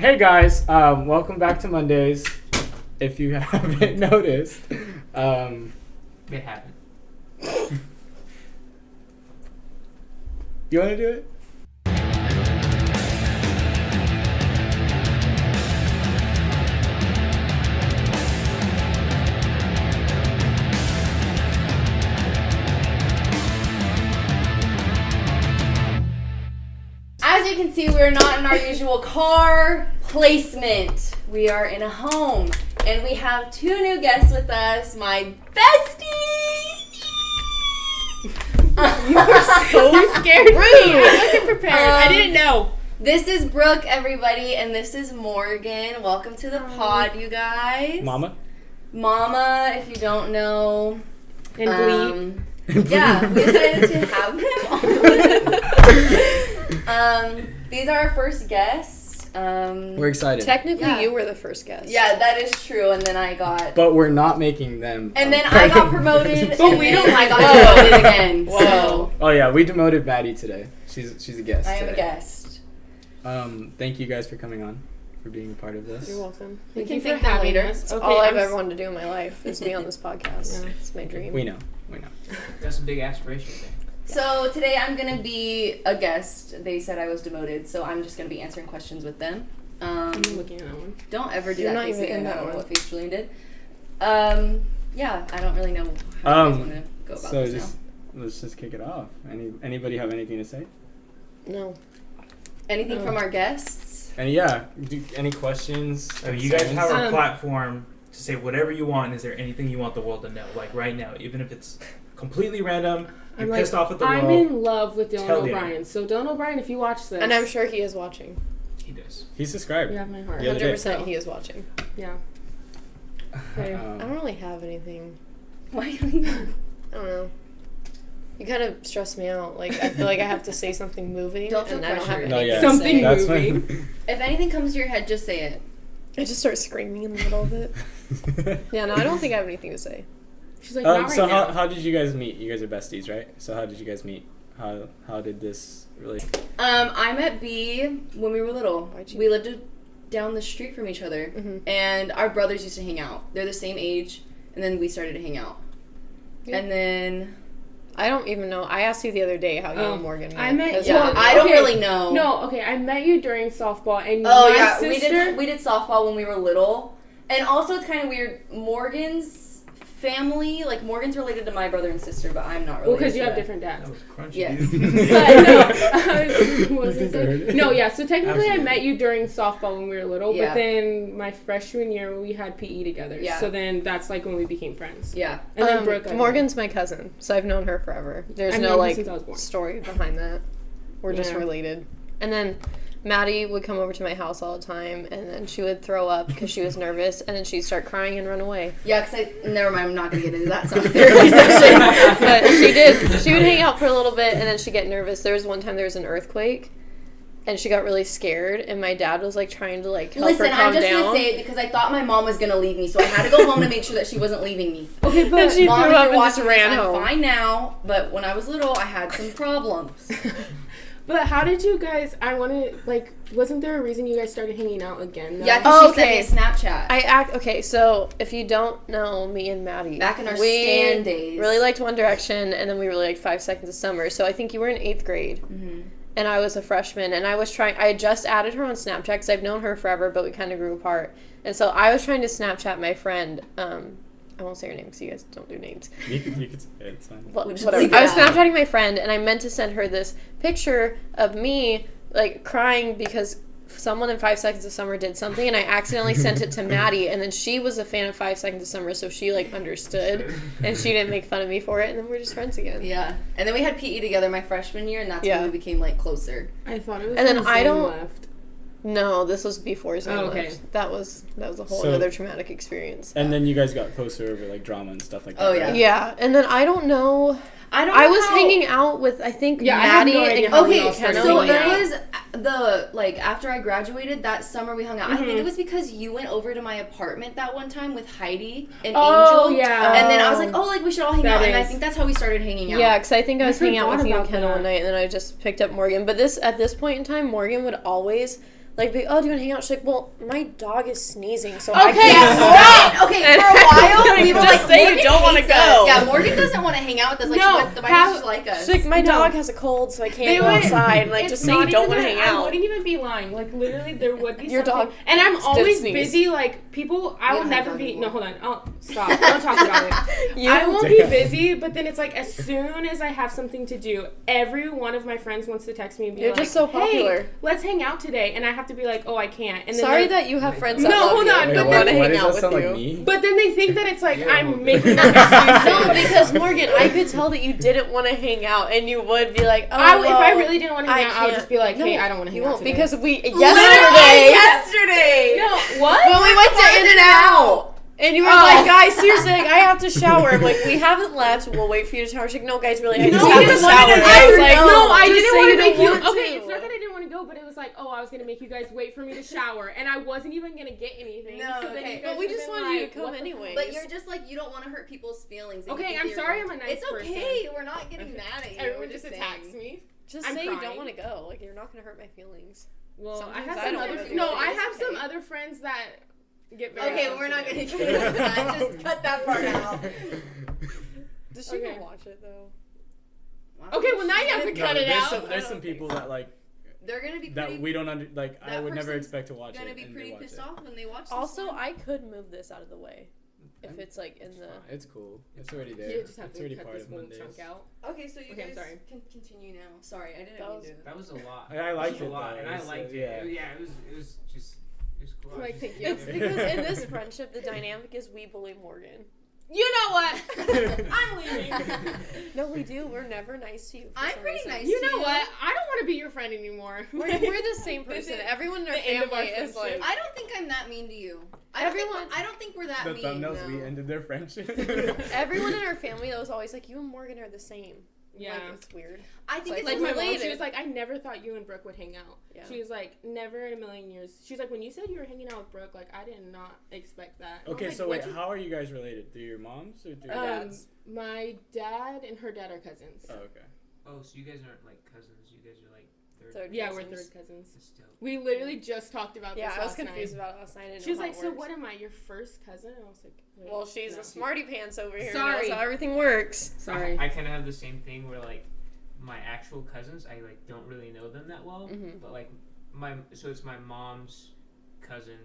Hey guys, welcome back to Mondays. If you haven't noticed, They haven't. You want to do it? As you can see, we're not in our usual car placement. We are in a home, and we have two new guests with us, my besties! You were so scared. Rude. I wasn't prepared. I didn't know. This is Brooke, everybody, and this is Morgan. Welcome to the pod, you guys. Mama? Mama, if you don't know. And Yeah, we decided to have him on. These are our first guests. We're excited. technically, Yeah. you were the first guest. Yeah, that is true, and then I got... But we're not making them. And then I got promoted, But and we then don't I got Whoa. demoted again, Whoa. so... Oh yeah, we demoted Maddie today. She's a guest I am today. a guest. Thank you guys for coming on, for being a part of this. You're welcome. You Thank can you for thank the having leader. us. All I've I'm ever wanted to do in my life is be on this podcast. Yeah. It's my dream. We know. Got some big aspirations there. So today I'm going to be a guest. They said I was demoted, so I'm just going to be answering questions with them. I'm looking at that one. Don't ever do You're that not face even again. in I that don't know one. what face Julian did. Yeah, I don't really know how you guys want to go about So this let's just kick it off. Anybody have anything to say? No. now. Anything from our guests? Any questions? So you guys have a Um, platform to say whatever you want. Is there anything you want the world to know? Like right now, even if it's completely random, you're I'm pissed off at the I'm world. in love with Dylan Tell you. O'Brien. So Dylan O'Brien, if you watch this, And I'm sure he is watching. He does. He's subscribed. you have my heart. The other day. 100% he is watching. Yeah. Okay. I don't really have anything. Why don't you? I don't know. You kind of stress me out. Like, I feel like I have to say something moving. Don't feel and I don't have pressured. anything No, yeah. to Something say. That's moving. when. If anything comes to your head, just say it. I just start screaming in the middle of it. Yeah, no, I don't think I have anything to say. She's like, not right So now. how did you guys meet? You guys are besties, right? So how did you guys meet? How did this really? I met B when we were little. Why'd you- We lived down the street from each other, Mhm. and our brothers used to hang out. They're the same age, and then we started to hang out. Yeah. And then I don't even know. I asked you the other day how you and Morgan met. I met- 'cause yeah, didn't I know. don't Okay. really know. No, okay, I met you during softball, and Oh my yeah, sister... we did softball when we were little, and also it's kind of weird. Morgan's family, like Morgan's related to my brother and sister, but I'm not related. Well, because you to have them. different dads. That was crunchy. Yes. But no, what was You I think I heard saying? it? No, yeah. So technically, Absolutely. I met you during softball when we were little, Yeah. but then my freshman year we had PE together. Yeah. So then that's like when we became friends. Yeah. And then Brooke. I Morgan's my cousin, so I've known her forever. There's I've no known her like since I was born. story behind that. We're just Yeah. related. And then Maddie would come over to my house all the time, and then she would throw up because she was nervous, and then she'd start crying and run away. Yeah, because never mind, I'm not going to get into that. It's not a therapy session. But she did. She would hang out for a little bit, and then she'd get nervous. There was one time there was an earthquake, and she got really scared, and my dad was like trying to like help Listen, her calm I'm just down. going to say it because I thought my mom was going to leave me, so I had to go home to make sure that she wasn't leaving me. Okay, Then but she Mom, threw if up you're and just watching ran this, I'm home. fine now, but when I was little, I had some problems. but how did you guys? I want to like. Wasn't there a reason you guys started hanging out again? Though? Yeah, because Oh, she okay. sent me a Snapchat. Okay, so if you don't know me and Maddie, Back in our we Stan days. really liked One Direction, and then we really liked 5 Seconds of Summer. So I think you were in 8th grade, Mm-hmm. and I was a freshman, and I had just added her on Snapchat because I've known her forever, but we kind of grew apart. And so I was trying to Snapchat my friend. I won't say her name because you guys don't do names. You could say it, it's fine. Well, We'll just whatever. leave it I was out. Snapchatting my friend, and I meant to send her this picture of me like crying because someone in 5 Seconds of Summer did something, and I accidentally sent it to Maddie, and then she was a fan of 5 Seconds of Summer, so she like understood, and she didn't make fun of me for it, and then we're just friends again. Yeah. And then we had PE together my freshman year, and that's Yeah. when we became, like, closer. I thought it was. And then when I Zane don't- left. No, this was before Zane Oh, okay. left. That was a whole So- other traumatic experience. And then you guys got closer over like drama and stuff like that. Oh, right? Yeah, and then I don't know. I don't know I was how- hanging out with I think Yeah, I have Maddie no idea and how we Okay, all started so hanging it out. was after I graduated that summer we hung out. I think it was because you went over to my apartment that one time with Heidi and Oh, Angel. yeah. And then I was like, oh, like we should all hang That out. And I is. think that's how we started hanging out. Yeah, because I think I was hanging out forgot with you and about Kenna that. one night, and then I just picked up Morgan. But at this point in time, Morgan would always like, be, oh, do you want to hang out? She's like, well, my dog is sneezing, so Okay, I can't go out. Okay, for a while, we were just like, say Morgan you don't want to hates us. go. Yeah, Morgan doesn't want to hang out with us. Like, No, why does she like us? She's like, my No. dog has a cold, so I can't They go would- outside. Like, It's just say you not don't even want to that- hang I out. wouldn't even be lying. Like, literally, there would be Your something. dog And I'm did always sneeze. busy. Like, people, I We will don't have never dog be. anymore. No, hold on. I'll stop. Don't talk about it. You I won't be busy, but then it's like, as soon as I have something to do, every one of my friends wants to text me and be You're like, just so popular. hey, let's hang out today. And I have to be like, oh, I can't. And then Sorry they're- that you have friends that No, love hold you on, and but want to then- why hang does out that with sound you. like me? But then they think that it's like, Yeah, I'm well, making up excuses. No, because Morgan, I could tell that you didn't want to hang out, and you would be like, "Oh, If I really didn't want to hang I out, I would can't." just be like, hey, No, I don't want to hang you out won't today. because we Literally yesterday. yesterday. No, what? When we went to In-N-Out, and you were like, guys, seriously, like, I have to shower. I'm like, we haven't left. We'll wait for you to shower. She's like, no, guys, really, I just No, have I to just shower. wanted to I was go. like, No, I just didn't say want to you make don't you. want Okay, to. it's not that I didn't want to go, but it was like, oh, I was gonna make you guys wait for me to shower, and I wasn't even gonna get anything. No, so then okay. you guys But we would've just been wanted you to like, come what the anyways. But you're just like, you don't want to hurt people's feelings. and you Okay, think I'm you're- sorry I'm a nice It's okay. We're not getting mad at you. Everyone We're just saying. attacks me. Just I'm say you crying. don't want to go. Like, you're not going to hurt my feelings. Well, I Sometimes have I some don't other. wanna do No, it. I It's have some okay. other friends that get very. Okay, we're not gonna sensitive. get into that. Just cut that part out. Does she Okay. even watch it, though? Okay, well, now you have to cut it there's out. Some, there's some people that like They're gonna be that pretty. we don't like. I that would never person's expect to watch Gonna it. be and pretty they watch pissed it. off when they watch this. Also, one. I could move this out of the way. If it's, like, in the... It's cool. It's already there. You just have It's to already cut part this of one Mondays. chunk out. Okay, so you Okay, I'm guys sorry. can continue now. Sorry, I didn't That mean was- to. That was a lot. I liked That was it, a lot, though. and I It's, liked yeah. it. Yeah, it was just it was cool. I Like, just- thank you. It's because in this friendship, the dynamic is we bully Morgan. You know what? I'm leaving. No, we do. We're never nice to you. For I'm some pretty reason. nice. You to know what? I don't want to be your friend anymore. We're the same This person. is Everyone in our the end of our family is friendship. like... I don't think I'm that mean to you. I don't think we're that The mean. thumbnails no. we ended their friendship. Everyone in our family that was always like, you and Morgan are the same. Yeah. Like, it's weird. I think It's it's Like my just mom, she related. was like, I never thought you and Brooke would hang out. Yeah. She was like, never in a million years. She's like, when you said you were hanging out with Brooke, like I did not expect that. And I Okay, was so like, wait, "What'd how are you guys related? Through your moms or through Our your dads. My dad and her dad are cousins. Oh, okay. Oh, so you guys aren't like cousins. You guys are like third. Yeah, we're cousins. third cousins. That's dope. We literally just talked about Yeah, this I was last confused night. about it last night. I didn't She was know how like, it so works. what am I, your first cousin? And I was like, wait, Well, she's no. a smarty pants over here. Sorry. That's how everything works. Sorry. I kind of have the same thing where like my actual cousins, I like don't really know them that well, Mhm. but like so it's my mom's cousin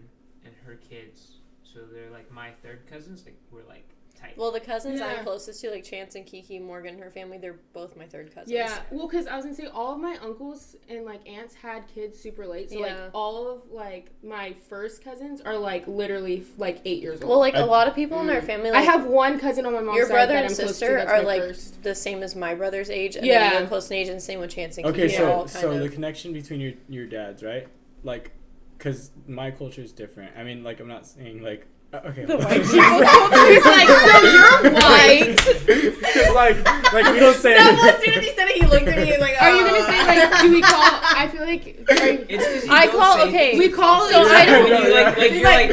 and her kids, so they're like my third cousins. Like we're like tight. Well, the cousins Yeah. I'm closest to, like Chance and Kiki, Morgan, and her family, they're both my third cousins. Yeah, well, because I was gonna say all of my uncles and like aunts had kids super late, so like Yeah. all of like my first cousins are like literally like 8 years old. Well, like I- a lot of people in our family, like, I have one cousin on my mom's your side brother that and I'm close to, sister that's are my like first. the same as my brother's age, and Yeah. then you're close in age, and same with Chance and Okay, Kiki. They're all so kind so the of... connection between your dads, right? Like, cause my culture is different. I mean, like, I'm not saying like. Okay. The white Because He's like, so you're white. like we don't say. As soon as he said it, he looked at me and was like, Are you gonna say like? Do we call? I feel like. It's 'cause you I don't call- say okay, things. we call so each I other- don't- When you like He's you're like,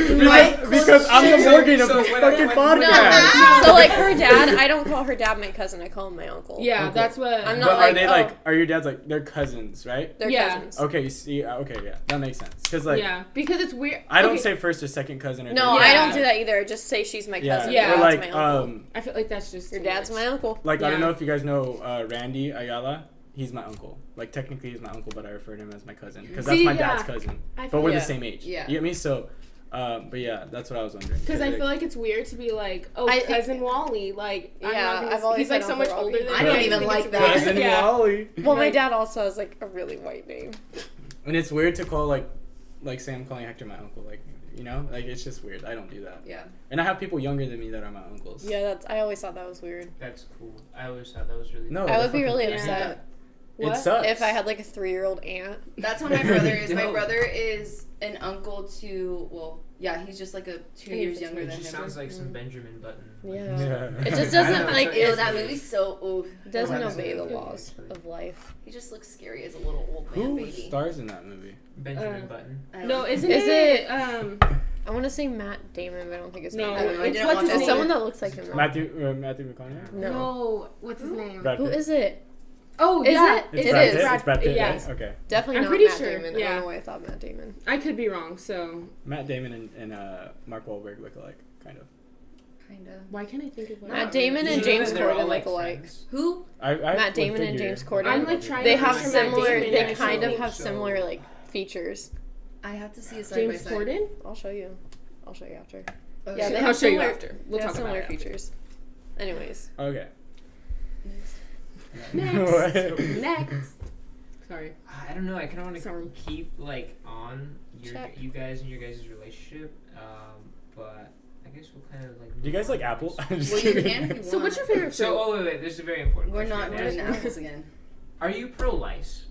like, my Because I'm the Morgan of the So when- fucking when- podcast. So, like, her dad, I don't call her dad my cousin. I call him my uncle. Yeah, Okay. that's what. I'm But not are like, they oh. like? Are your dads like? They're cousins, right? They're Yeah. cousins. Okay, you see. Okay, yeah, that makes sense. Cause like, yeah, because it's weird. I don't okay, say first or second cousin or. No, third I Yeah. don't do that either. Just say she's my Yeah, cousin. Yeah. Your or dad's like my uncle. I feel like that's just Your too dad's much. my uncle. Like I don't Yeah. know if you guys know Randy Ayala. He's my uncle. Like technically he's my uncle, but I refer to him as my cousin because that's See, my yeah. dad's cousin. I But feel we're Yeah. the same age. Yeah. You get me? So, but yeah, that's what I was wondering. Because I feel like it's weird to be like, oh, I- cousin Wally. Like, I'm Yeah, not gonna, I've always he's like said so much Uncle older Robbie. than I me. don't just even think like it's that. weird. cousin Yeah. Wally. Well, my Like- dad also has, like, a really white name. And it's weird to call like say I'm calling Hector my uncle. Like you know, like it's just weird. I don't do that. Yeah. And I have people younger than me that are my uncles. Yeah, I always thought that was weird. That's cool. I always thought that was really No, I would that's be fucking- really Yeah. upset It What? sucks. if I had, like, a 3-year-old aunt. That's how my brother is. My No. brother is an uncle to, well, yeah, he's just like a 2 years younger It than just him. sounds like some Benjamin Button. Yeah. Yeah. It just I doesn't, know, like, so Ew, it's- that movie's so, ooh. doesn't Yeah. obey the Yeah. laws of life. He just looks scary as a little old man Who baby. stars in that movie? Benjamin Button. I don't No, know. isn't Is it? I want to say Matt Damon, but I don't think it's No, Matt I Damon. don't know, I it's didn't what's watch his it. It's name? someone that looks like him. though. Matthew McConaughey. No. No, what's his name? Brad Who Pitt. is it? Oh, Is yeah. it? It's It Brad is. Pitt? It's Brad Pitt, Yes. right? Okay. Definitely I'm not pretty Matt sure, Damon. I yeah. don't know why I thought Matt Damon. I could be wrong, so Matt Damon and Mark Wahlberg look alike, kind of. Kinda. why can't I think of what? Matt Damon and You know James that they're all, Corden like, look alike. friends? Who? I Matt would Damon and figure. James Corden. I'm like trying They to have picture Matt similar. Damon, They and I kind don't of have so. similar like features. I have to see a side James by side. Corden. I'll show you. I'll show you after. Oh, Yeah, shit. they I'll have show you similar- after. We'll they have talk about similar it. features. Anyways, Okay. Next. Next. Sorry. I don't know. I kind of want Sorry. to keep like on Check. you guys and your guys' relationship, but I guess we'll kind of like. Do you guys like Apple? I'm just Well, you kidding. can if you want. So what's your favorite fruit? So, oh wait, this is a very important. We're question not I doing have to ask. apples again. Are you pro lice?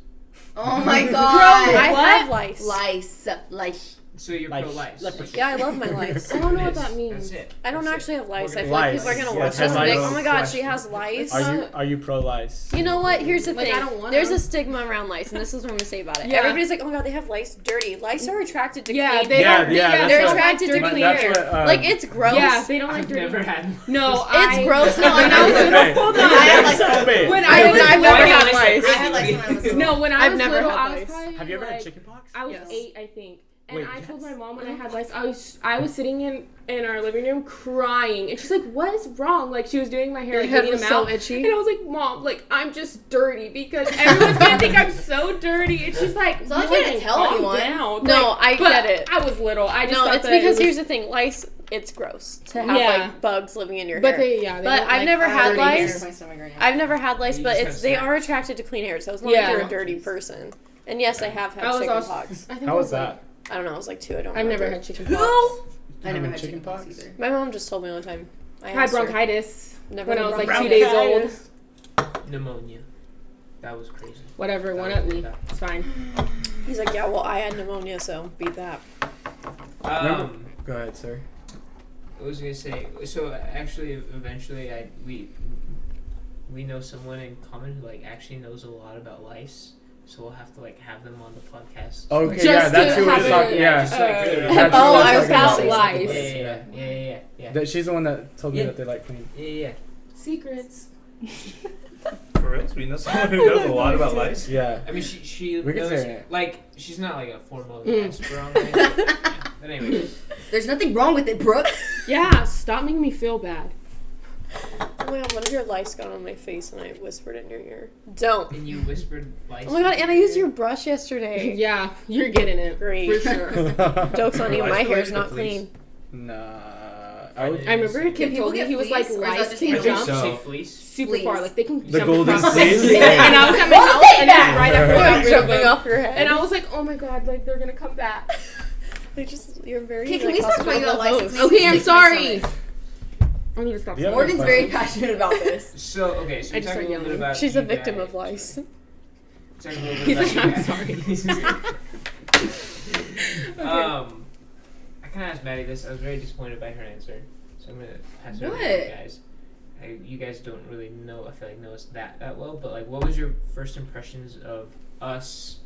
Oh my god. I What? have lice. Lice. So you're Lice. pro lice. Leprosy. Yeah, I love my lice. I don't know what That's that means. it. I don't That's actually it. have lice. I We're feel like Lice. people are gonna Yeah, watch this and be lice. like, "Oh my god, she has lice." Are you pro lice? You know what? Here's the Like, thing. I don't want There's them. a stigma around lice, and this is what I'm gonna say about it. Yeah. Everybody's like, "Oh my god, they have lice. Dirty." Lice are attracted to Yeah, clean. they Yeah, don't. yeah, that's They're what- attracted to dirty clean that's hair. what, Like it's gross. Yeah, they don't like I've dirty. never had. No, It's gross. No, When I was Hey, little, hold on. I had like Stop it. When I I was I've little, never had lice. lice. I had lice when I was little. no, when I I've was never little, had I was lice. probably Have you ever had like, chickenpox? I was Yes. 8, I think. And Wait, I told yes. my mom when I had lice, I was sitting in our living room crying, and she's like, "What is wrong?" Like she was doing my hair, Your like head getting was them so out, itchy. and I was like, "Mom, like I'm just dirty because everyone's gonna think I'm so dirty." And she's like, It's not like you have to "Morgan, tell calm anyone." down." No, Like, I but get it. I was little. I just No, thought it's that because it was, here's the thing. Lice, it's gross to have Yeah. like bugs living in your But hair. they But don't I've like never had dirty lice. hair. My stomach right now. I've never had lice, You but just it's have they snacks. are attracted to clean hair, so it's not Yeah. like you're a dirty person. And yes, I have had I was chicken also, pox. I think How I was like- that? I don't know. I was like 2. I don't. I've never remember. had chicken Who? pox. I never Having had chicken chicken pox pox? either. My mom just told me one time. I I had asked her. bronchitis Never when I had was like bronchitis. 2 days old. Pneumonia. That was crazy. Whatever, one up me. It's fine. He's like, yeah, well, I had pneumonia, so beat that. Go ahead, sir. I was gonna say. So actually, eventually, we know someone in common who like actually knows a lot about lice. So we'll have to like have them on the podcast. Okay, Just yeah, that's to who we're have talking. it- Yeah, just like uh, That's Oh, who we're I was talking about about to say lice. Yeah. That she's the one that told me Yeah. that they like clean. Yeah. Secrets. For real? We know someone who knows a lot about lice? Yeah. I mean, she We could knows, say it. like she's not like a formal Mm. expert on it. But anyway, There's nothing wrong with it, Brooke. Yeah, stop making me feel bad. Oh my god, one of your lice got on my face and I whispered in your ear. Don't. and you whispered lice. Oh my god, and I used your brush yesterday. Yeah, you're getting it. Great. For sure. Joke's on you, Lice my related hair's to not fleas? clean. Nah. I I remember a Can kid people told me get he was like, fleas, or is that lice just can animals? jump So- Say fleece. super Fleas. far. Like they can The jump golden across. fleas? And I was at my house, and then right after I got rid of Jumping them. off your head. And I was like, oh my god, like they're gonna come back. You're very Okay, can like, we stop talking about hospitable lice? host. Okay, I'm Make my sorry. stomach. I need to stop. Yeah. saying Morgan's Fine. very passionate about this. So okay, so I we just talked a started little bit yelling. about. She's you a victim guys. of lice. Talked a little bit He's about like, you I'm guys. sorry. I kind of asked Maddie this. I was very disappointed by her answer, so I'm gonna ask her What? to you guys. You guys don't really know. I feel like know us that well, but like, what was your first impressions of us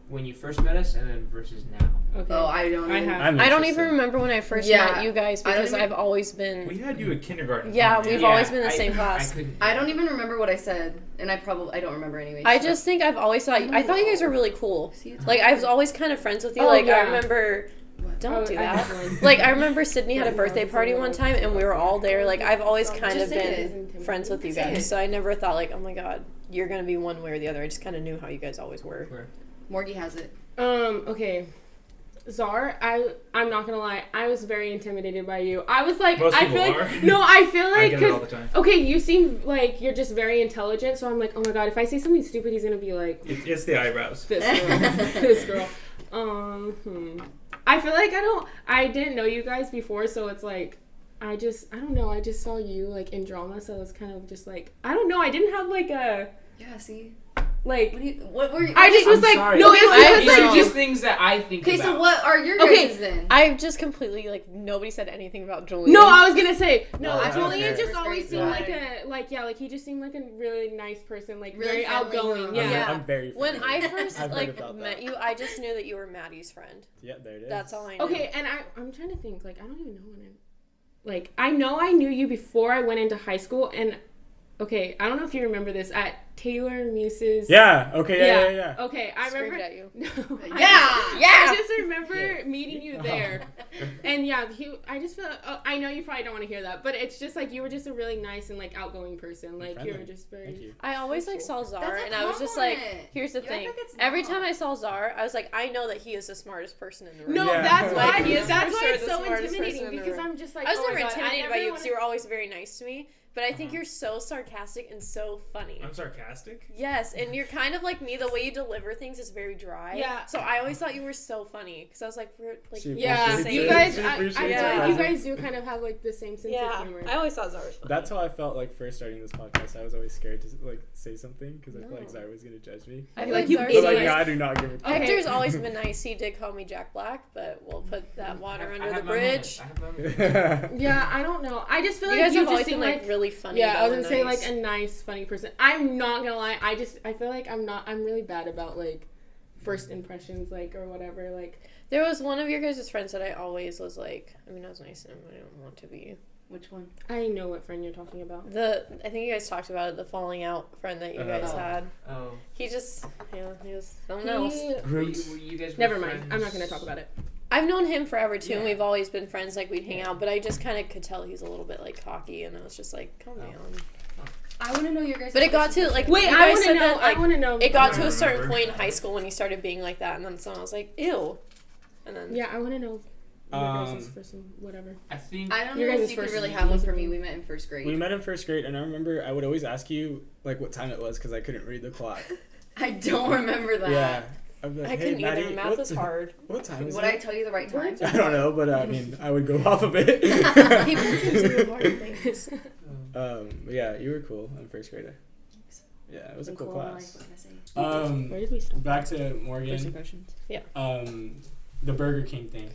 when you first met us, and then versus now? Okay. Oh, I don't. I even- have. I'm I don't interested. even remember when I first Yeah, met you guys I don't because even- I've always been. We had you at kindergarten. Yeah, man. we've always been in the same class. I don't even remember what I said, and I don't remember anyway. I so. just think I've always thought I thought you guys were really cool. See, it's Like I was always kind of friends with you. Oh, Like I yeah. remember. Don't do I that. have one. Like I remember Sydney had a birthday party one time and we were all there. Like I've always kind Just of say been friends with you Say guys, it. so I never thought like, oh my god, you're gonna be one way or the other. I just kind of knew how you guys always were. Morgie has it. Okay. Czar, I'm not gonna lie, I was very intimidated by you. I was like, Most I people feel are. like, no, I feel I like, get it all the cause, time. okay, you seem like you're just very intelligent, so I'm like, oh my god, if I say something stupid, he's gonna be like, It's the eyebrows. this girl, this girl. I feel like I didn't know you guys before, so it's like, I don't know, I just saw you like in drama, so it's kind of just like, I don't know, I didn't have like a, Yeah. See. like, What were you? I just was I'm like, sorry. no, it was I- because These are like, just things that I think Okay, about. so what are your Okay, guys' then? I've just completely like nobody said anything about Julian. no, I was gonna say, no, I don't Julian care. just always First seemed grade, like he just seemed like a really nice person, like Really very friendly, outgoing, huh? yeah. Yeah. I'm very. When friendly. I first I've heard like about met that. you, I just knew that you were Maddie's friend. Yeah, there it is. That's all I knew. Okay, and I'm trying to think, like, I don't even know when I know I knew you before I went into high school, and okay, I don't know if you remember this at Taylor Muse's. Yeah. Okay. Yeah. Okay, I Screamed remember. at you. No, Yeah. I just remember meeting you there, and I just feel. I know you probably don't want to hear that, but it's just like you were just a really nice and like outgoing person. Like you were just very. Thank you. I always like saw Czar, That's a and I was just like, compliment. here's the You act thing. like it's Every not. time I saw Czar, I was like, I know that he is the smartest person in the room. No, Yeah. that's Like, why. he is That's for why sure it's the so smartest intimidating person in the because room. I'm just like. I was oh my never God, intimidated by you because wanna- you were always very nice to me. But I think you're so sarcastic and so funny. I'm sarcastic. Yes, and you're kind of like me. The way you deliver things is very dry. Yeah. So I always thought you were so funny because I was like, we're like. She Yeah, appreciates you it. guys. She I appreciates feel it. like you guys do kind of have like the same sense Yeah, of humor. I always thought Czar was funny. That's how I felt like first starting this podcast. I was always scared to like say something because I feel like Zara was gonna judge me. I feel Like, like you Czar's But like, idiot. no, I do not give a Okay. Hector's always been nice. He did call me Jack Black, but we'll put that water under the bridge. I have my moments. Yeah, I don't know. I just feel You like guys you have just always seem been like. like really funny. Yeah, I was though, gonna say nice. like a nice, funny person. I'm not gonna lie. I feel like I'm really bad about like first impressions, like or whatever. Like There was one of your guys' friends that I always was like, I mean, I was nice to him, but I don't want to be. Which one? I know what friend you're talking about. I think you guys talked about it, the falling out friend that you guys had. Oh. He just, he was something else. Were you guys Never were mind. friends? I'm not gonna talk about it. I've known him forever too, and Yeah. we've always been friends. Like we'd hang out, but I just kind of could tell he's a little bit like cocky, and I was just like, calm down. I want to know your guys. But it got to like, Wait, you I guys want to said know. that, like, I want to know. It got I to a certain remember. point in high school when he started being like that, and then someone was like, ew, and then Yeah, I want to know. Your Um, guys' first and whatever. I think. I don't Your know if guys' you could first really name have one was- for me. We met in first grade. We met in first grade, and I remember I would always ask you like what time it was because I couldn't read the clock. I don't remember that. Yeah. I'd be like, I hey, couldn't Maddie, either. Math is hard. What time is Would it? I tell you the right time? I don't know, but I mean, I would go off of it. People can do hard things. But yeah, you were cool in first grade. Yeah, it was a cool in life, class. what can I say? Where did we stop? Back to First Morgan. impressions. The Burger King thing.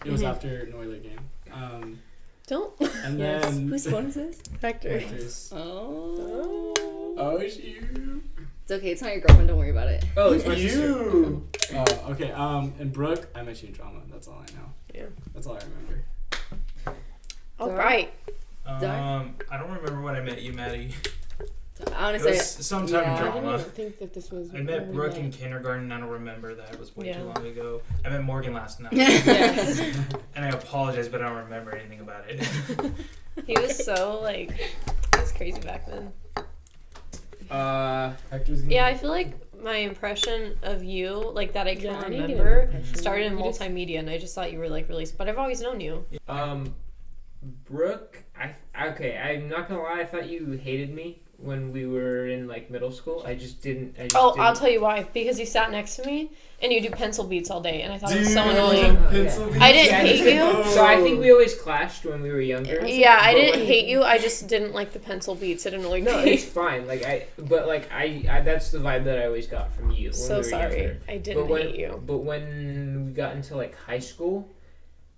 It was after an Oiler game. Don't. And Yes. then Whose phone is this? Hector. Hector's- Oh. Oh, shoot. It's okay. It's not your girlfriend. Don't worry about it. Oh, it's my sister. You. Okay. And Brooke, I met you in drama. That's all I know. Yeah. That's all I remember. All right. I don't remember when I met you, Maddie. It Honestly, was sometime yeah. in I didn't drama. even think that this was. I met when we Brooke in met. kindergarten. I don't remember that. It was way Yeah. too long ago. I met Morgan last night. Yes. And I apologize, but I don't remember anything about it. He was so like, he was crazy back then. Hector's gonna Yeah, I feel like my impression of you, like that I can Yeah, I didn't get an remember, impression. started in You just- multimedia, and I just thought you were like really. But I've always known you. Brooke, okay, I'm not gonna lie, I thought you hated me when we were in like middle school. I just didn't. Oh, I'll tell you why. Because you sat next to me and you do pencil beats all day, and I thought it was so Dude, annoying. pencil beats. I didn't Yeah, hate you. So I think we always clashed when we were younger. Yeah, I But didn't when- hate you. I just didn't like the pencil beats. It annoyed No, me. it's fine. Like I that's the vibe that I always got from you. When So we were sorry. Younger. I didn't hate you. But when we got into like high school,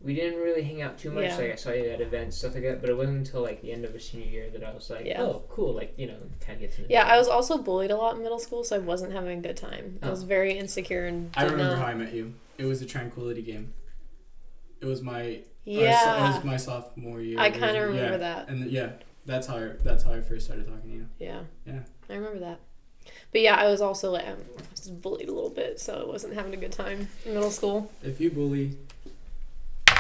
we didn't really hang out too much. Yeah. Like I saw you at events, stuff like that. But it wasn't until like the end of a senior year that I was like, Yeah. oh, cool. Like kind of get to know. Yeah, you. I was also bullied a lot in middle school, so I wasn't having a good time. I was Oh. very insecure and I did remember not. how I met you. It was a tranquility game. It was my it Yeah, was my sophomore year. I It was- kind of remember yeah. that. And that's how I first started talking to you. Yeah. Yeah. I remember that. But yeah, I was also like, I was bullied a little bit, so I wasn't having a good time in middle school. If you bully,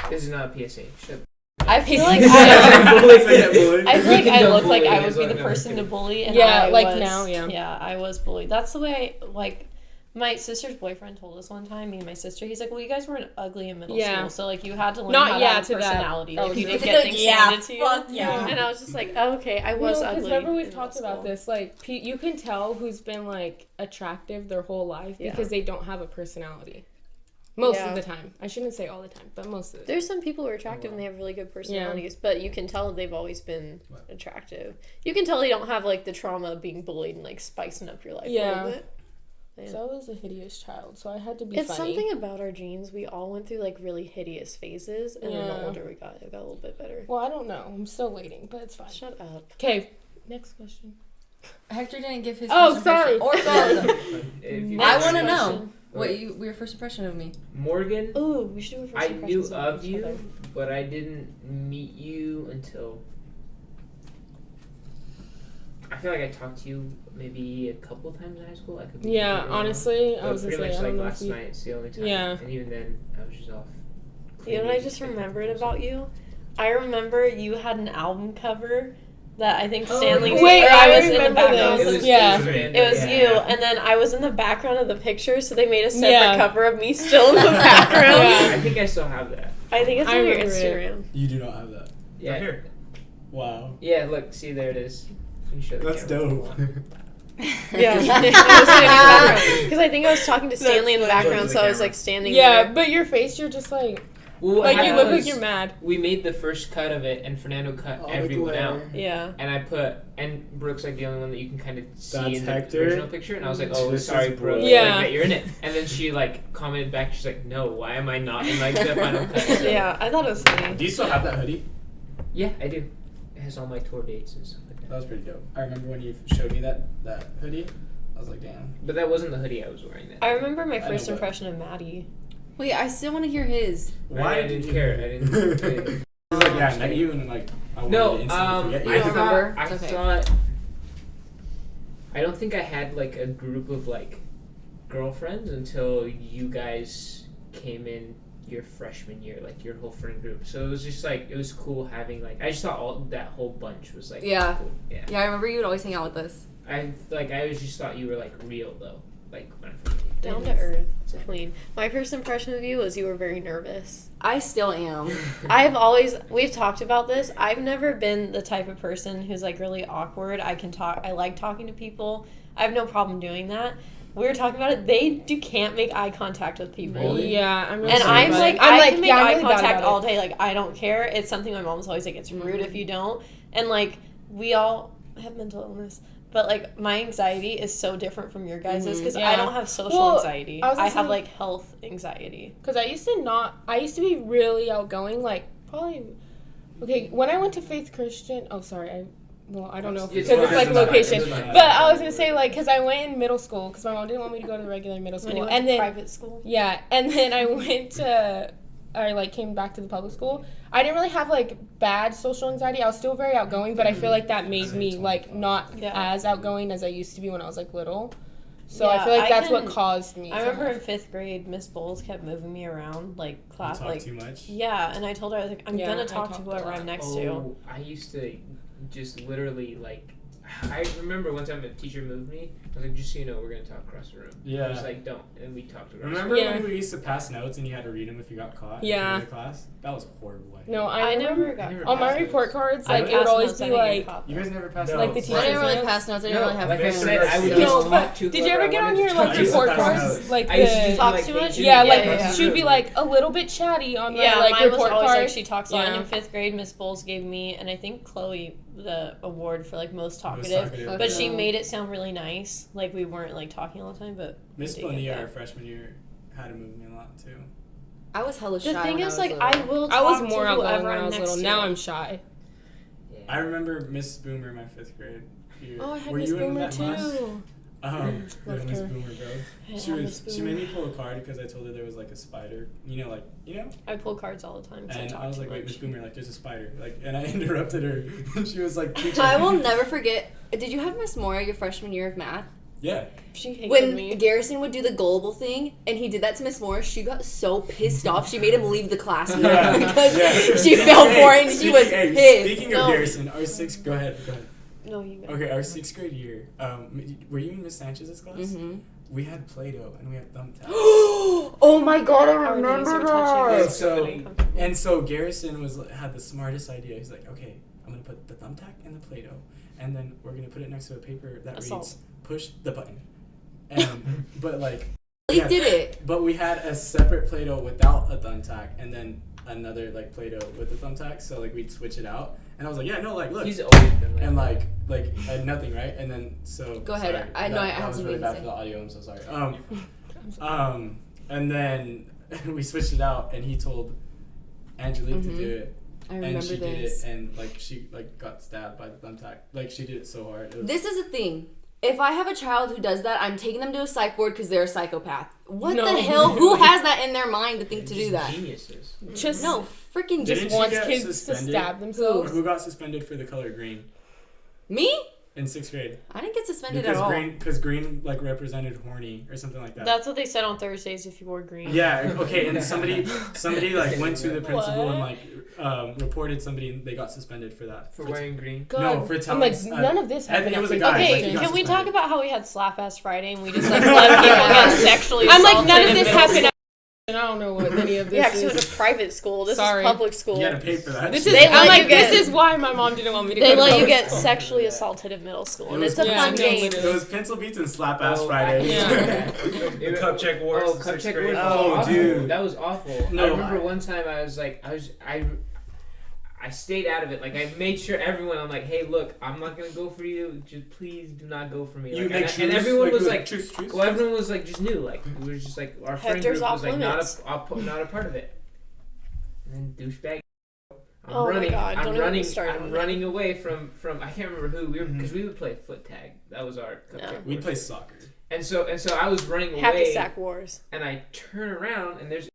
This is not a PSA. Shut I feel like I feel like I looked like I would be the person to bully, and Yeah, I like was, now, yeah. Yeah, I was bullied. That's the way my sister's boyfriend told us one time, me and my sister, he's like, well, you guys weren't ugly in middle Yeah. school, so like you had to learn Not how yeah, to have to a that. personality. That Like was you didn't really- get things handed to you. fuck yeah. And I was just like, oh, okay, I was ugly. Remember we've in talked middle about school. this. Like, you can tell who's been like attractive their whole life Yeah. because they don't have a personality. Most Yeah. of the time. I shouldn't say all the time, but most of the time. There's some people who are attractive and they have really good personalities, but you can tell they've always been attractive. You can tell they don't have like the trauma of being bullied and like spicing up your life a Yeah. little bit. Yeah. So I was a hideous child, so I had to be It's funny. something about our genes. We all went through like really hideous phases, and then the Yeah. older we got, it got a little bit better. Well, I don't know. I'm still waiting, but it's fine. Shut up. Okay, next question. Hector didn't give his. Oh, first sorry. impression. Or sorry. If you I guys- want to know what your first impression of me. Morgan, Ooh, we should do a first I knew impressions of each you, other. but I didn't meet you until I feel like I talked to you maybe a couple times in high school. I could be Yeah, completely wrong. honestly, I But was gonna pretty say, much I don't know last if you... night. It's the only time. Yeah. And even then, I was just off. You know what I just remembered about you? I remember you had an album cover that I think Stanley did. Wait, or I was in the remember background. this. Yeah. It was you, and then I was in the background of the picture, so they made a separate Yeah. cover of me still in the background. Yeah. I think I still have that. I think it's I on your remember it. Instagram. You do not have that. Yeah. Right here. Wow. Yeah. Look. See, there it is. You show the That's camera if you dope. want. Yeah, because I think I was talking to Stanley in the That's background, the so I was camera. like standing Yeah, there. but your face, you're just like Well, what you happened look like was you're mad. We made the first cut of it, and Fernando cut Oh, the everyone glare. out. Yeah. And I put, and Brooke's like the only one that you can kind of see That's in the Hector. original picture. And I was like, oh, This is sorry, Brooke. Brooke, Yeah. like, that you're in it. And then she like commented back, she's like, no, why am I not in like the final cut? So, Yeah, I thought it was funny. Do you still have that hoodie? yeah, I do. It has all my tour dates and stuff like That that. was pretty dope. I remember when you showed me that hoodie. I was like, damn. But that wasn't the hoodie I was wearing then. I remember my I know, first but- impression of Maddie. Wait, I still want to hear his. I didn't care. I didn't. He's like, yeah, I met you, and I'm like, I wanted No, to instantly forget you. I don't remember. I It's okay. thought. I don't think I had like a group of like girlfriends until you guys came in your freshman year, like your whole friend group. So it was just like it was cool having like I just thought all that whole bunch was like Yeah. cool. Yeah. Yeah, I remember you would always hang out with us. I always just thought you were like real though, like when I first met you. Down to earth, clean. My first impression of you was you were very nervous. I still am. We've talked about this. I've never been the type of person who's like really awkward. I like talking to people. I have no problem doing that. We were talking about it. They can't make eye contact with people. Really? Yeah, I'm really And sorry I'm about like, it. I can make yeah, I'm eye really bad contact about all it. day. Like, I don't care. It's something my mom's always like, it's rude if you don't. And like, we all have mental illness. But like, my anxiety is so different from your guys's because I Yeah. don't have social Well, anxiety. I was I gonna have say- like health anxiety. Because I used to be really outgoing, like, probably, okay, when I went to Faith Christian, I don't know, It's because it's fine. like It's fine. location, It's fine. but I was going to say, like, because I went in middle school, because my mom didn't want me to go to regular middle When you school, went and to then, private school. yeah, and then I like, came back to the public school. I didn't really have, like, bad social anxiety. I was still very outgoing, but I feel like that made me, like, not Yeah. as outgoing as I used to be when I was, like, little. So Yeah, I feel like I that's what can- caused me. I to remember have- in 5th grade, Miss Bowles kept moving me around, like, You class, talk like, too much. yeah, and I told her, I was like, I'm Yeah, gonna I talk to talked a whoever lot. I'm next to. Oh, I used to just literally like. I remember one time a teacher moved me. I was like, just so you know, we're gonna talk across the room. Yeah. I was like, don't, and we talked across. Remember Yeah. when we used to pass notes and you had to read them if you got caught? Yeah. In the class? That was horrible. No, I never got never on my passed report those. cards, I like, it would passed always notes, I be didn't get like, caught, You though. guys never passed No. like the notes. teacher. I didn't really notes? pass notes. I didn't No, really have like I friends. said, I would No, just No, talk but too did you clever. ever get I on wanted your to like talk. I used to report pass cards? notes. Like I used to the just Talk like, too hey, much? Judy, yeah, Yeah, like yeah. she would be like a little bit chatty on my Yeah, like mine was report always card. like she talks a lot. And Yeah. in 5th grade, Miss Bowles gave me, and I think Chloe, the award for like most Most talkative. talkative. But she Okay. made it sound really nice. Like we weren't like talking all the time, but Miss we did get Bonilla, that. our freshman year, had to move me a lot too. I was hella shy. The thing when is, I like, was I little. will talk I was more to outgoing whoever when I I'm was next little. to. Now I'm shy. I remember Miss Boomer my 5th grade year. Oh, I had Were Miss you in Boomer that class? too. Yeah, Loved Miss her. Boomer, bro. I She had was. Miss She Boomer. made me pull a card because I told her there was like a spider. I pull cards all the time. 'Cause And talk I was too like, wait, much. Miss Boomer, like, there's a spider. Like, and I interrupted her. And she was like, teaching I will me. never forget. Did you have Miss Mora your freshman year of math? Yeah. She hated When me. Garrison would do the gullible thing, and he did that to Miss Moore, she got so pissed off. She made him leave the classroom Yeah. because Yeah. she fell for it, and she was Hey, pissed. speaking of No. Garrison, our 6th. Go ahead. No, you go. Okay, our 6th grade year. Were you in Miss Sanchez's class? Mm-hmm. We had Play-Doh and we had thumbtacks. Oh my god, I Our knees remember were touching. And that. so, and so Garrison had the smartest idea. He's like, okay, I'm gonna put the thumbtack in the Play-Doh, and then we're gonna put it next to a paper that Assault. reads "push the button." And but like, He yeah, did it. but we had a separate Play-Doh without a thumbtack, and then another like Play-Doh with the thumbtack. So like we'd switch it out, and I was like, yeah, no, like look, He's always been like. and like I had nothing, right? And then so Go ahead. sorry, I know I that have was something really to bad say. for the audio. I'm so sorry. And then we switched it out, and he told Angelique to do it, I and remember she this. did it, and like she like got stabbed by the thumbtack. Like she did it so hard. It was, This is the thing. If I have a child who does that, I'm taking them to a psych ward because they're a psychopath. What No. the hell? Who has that in their mind to think to do that? Geniuses. Just No, freaking Didn't just she wants get kids suspended? to stab themselves. Who got suspended for the color green? me. in 6th grade. I didn't get suspended at all. Because green like represented horny or something like that. That's what they said on Thursdays if you wore green. Yeah. Okay. And somebody like went to the principal and like reported somebody and they got suspended for that. For wearing green. God. No, for telling. I'm like, none of this happened. it was a at guy. Friday. Like, Okay, he got can we talk suspended. about how we had Slap Ass Friday and we just like let people get sexually I'm assaulted? like, none of in this middle happened. school? And I don't know what any of this Yeah, because it is. was a private school. This Sorry. is public school. You had to pay for that. This shit. is. They I'm let like, you get- this is why my mom didn't want me to. They go to let you public get school. sexually assaulted in middle school, and It it's was- a Yeah, fun no, game. literally. It was pencil beats and slap ass Oh, Friday. Yeah. The cup check wars. Oh, in cup 6th check grade. wars. Oh, Awful. dude. That was awful. No. I remember one time I stayed out of it. Like I made sure everyone. I'm like, hey, look, I'm not gonna go for you. Just please do not go for me. You Like, make and, sure. and everyone was like, truce. well, everyone was like, just knew. Like we were just like our friend Hector's group off was like limits. not a part of it. And then douchebag. I'm Oh my running. God, don't I'm even running. start on I'm that. running away from. I can't remember who we were because we would play foot tag. That was our. cup No. check We'd wars. play soccer. And so I was running Hacky away. sack wars. And I turn around and there's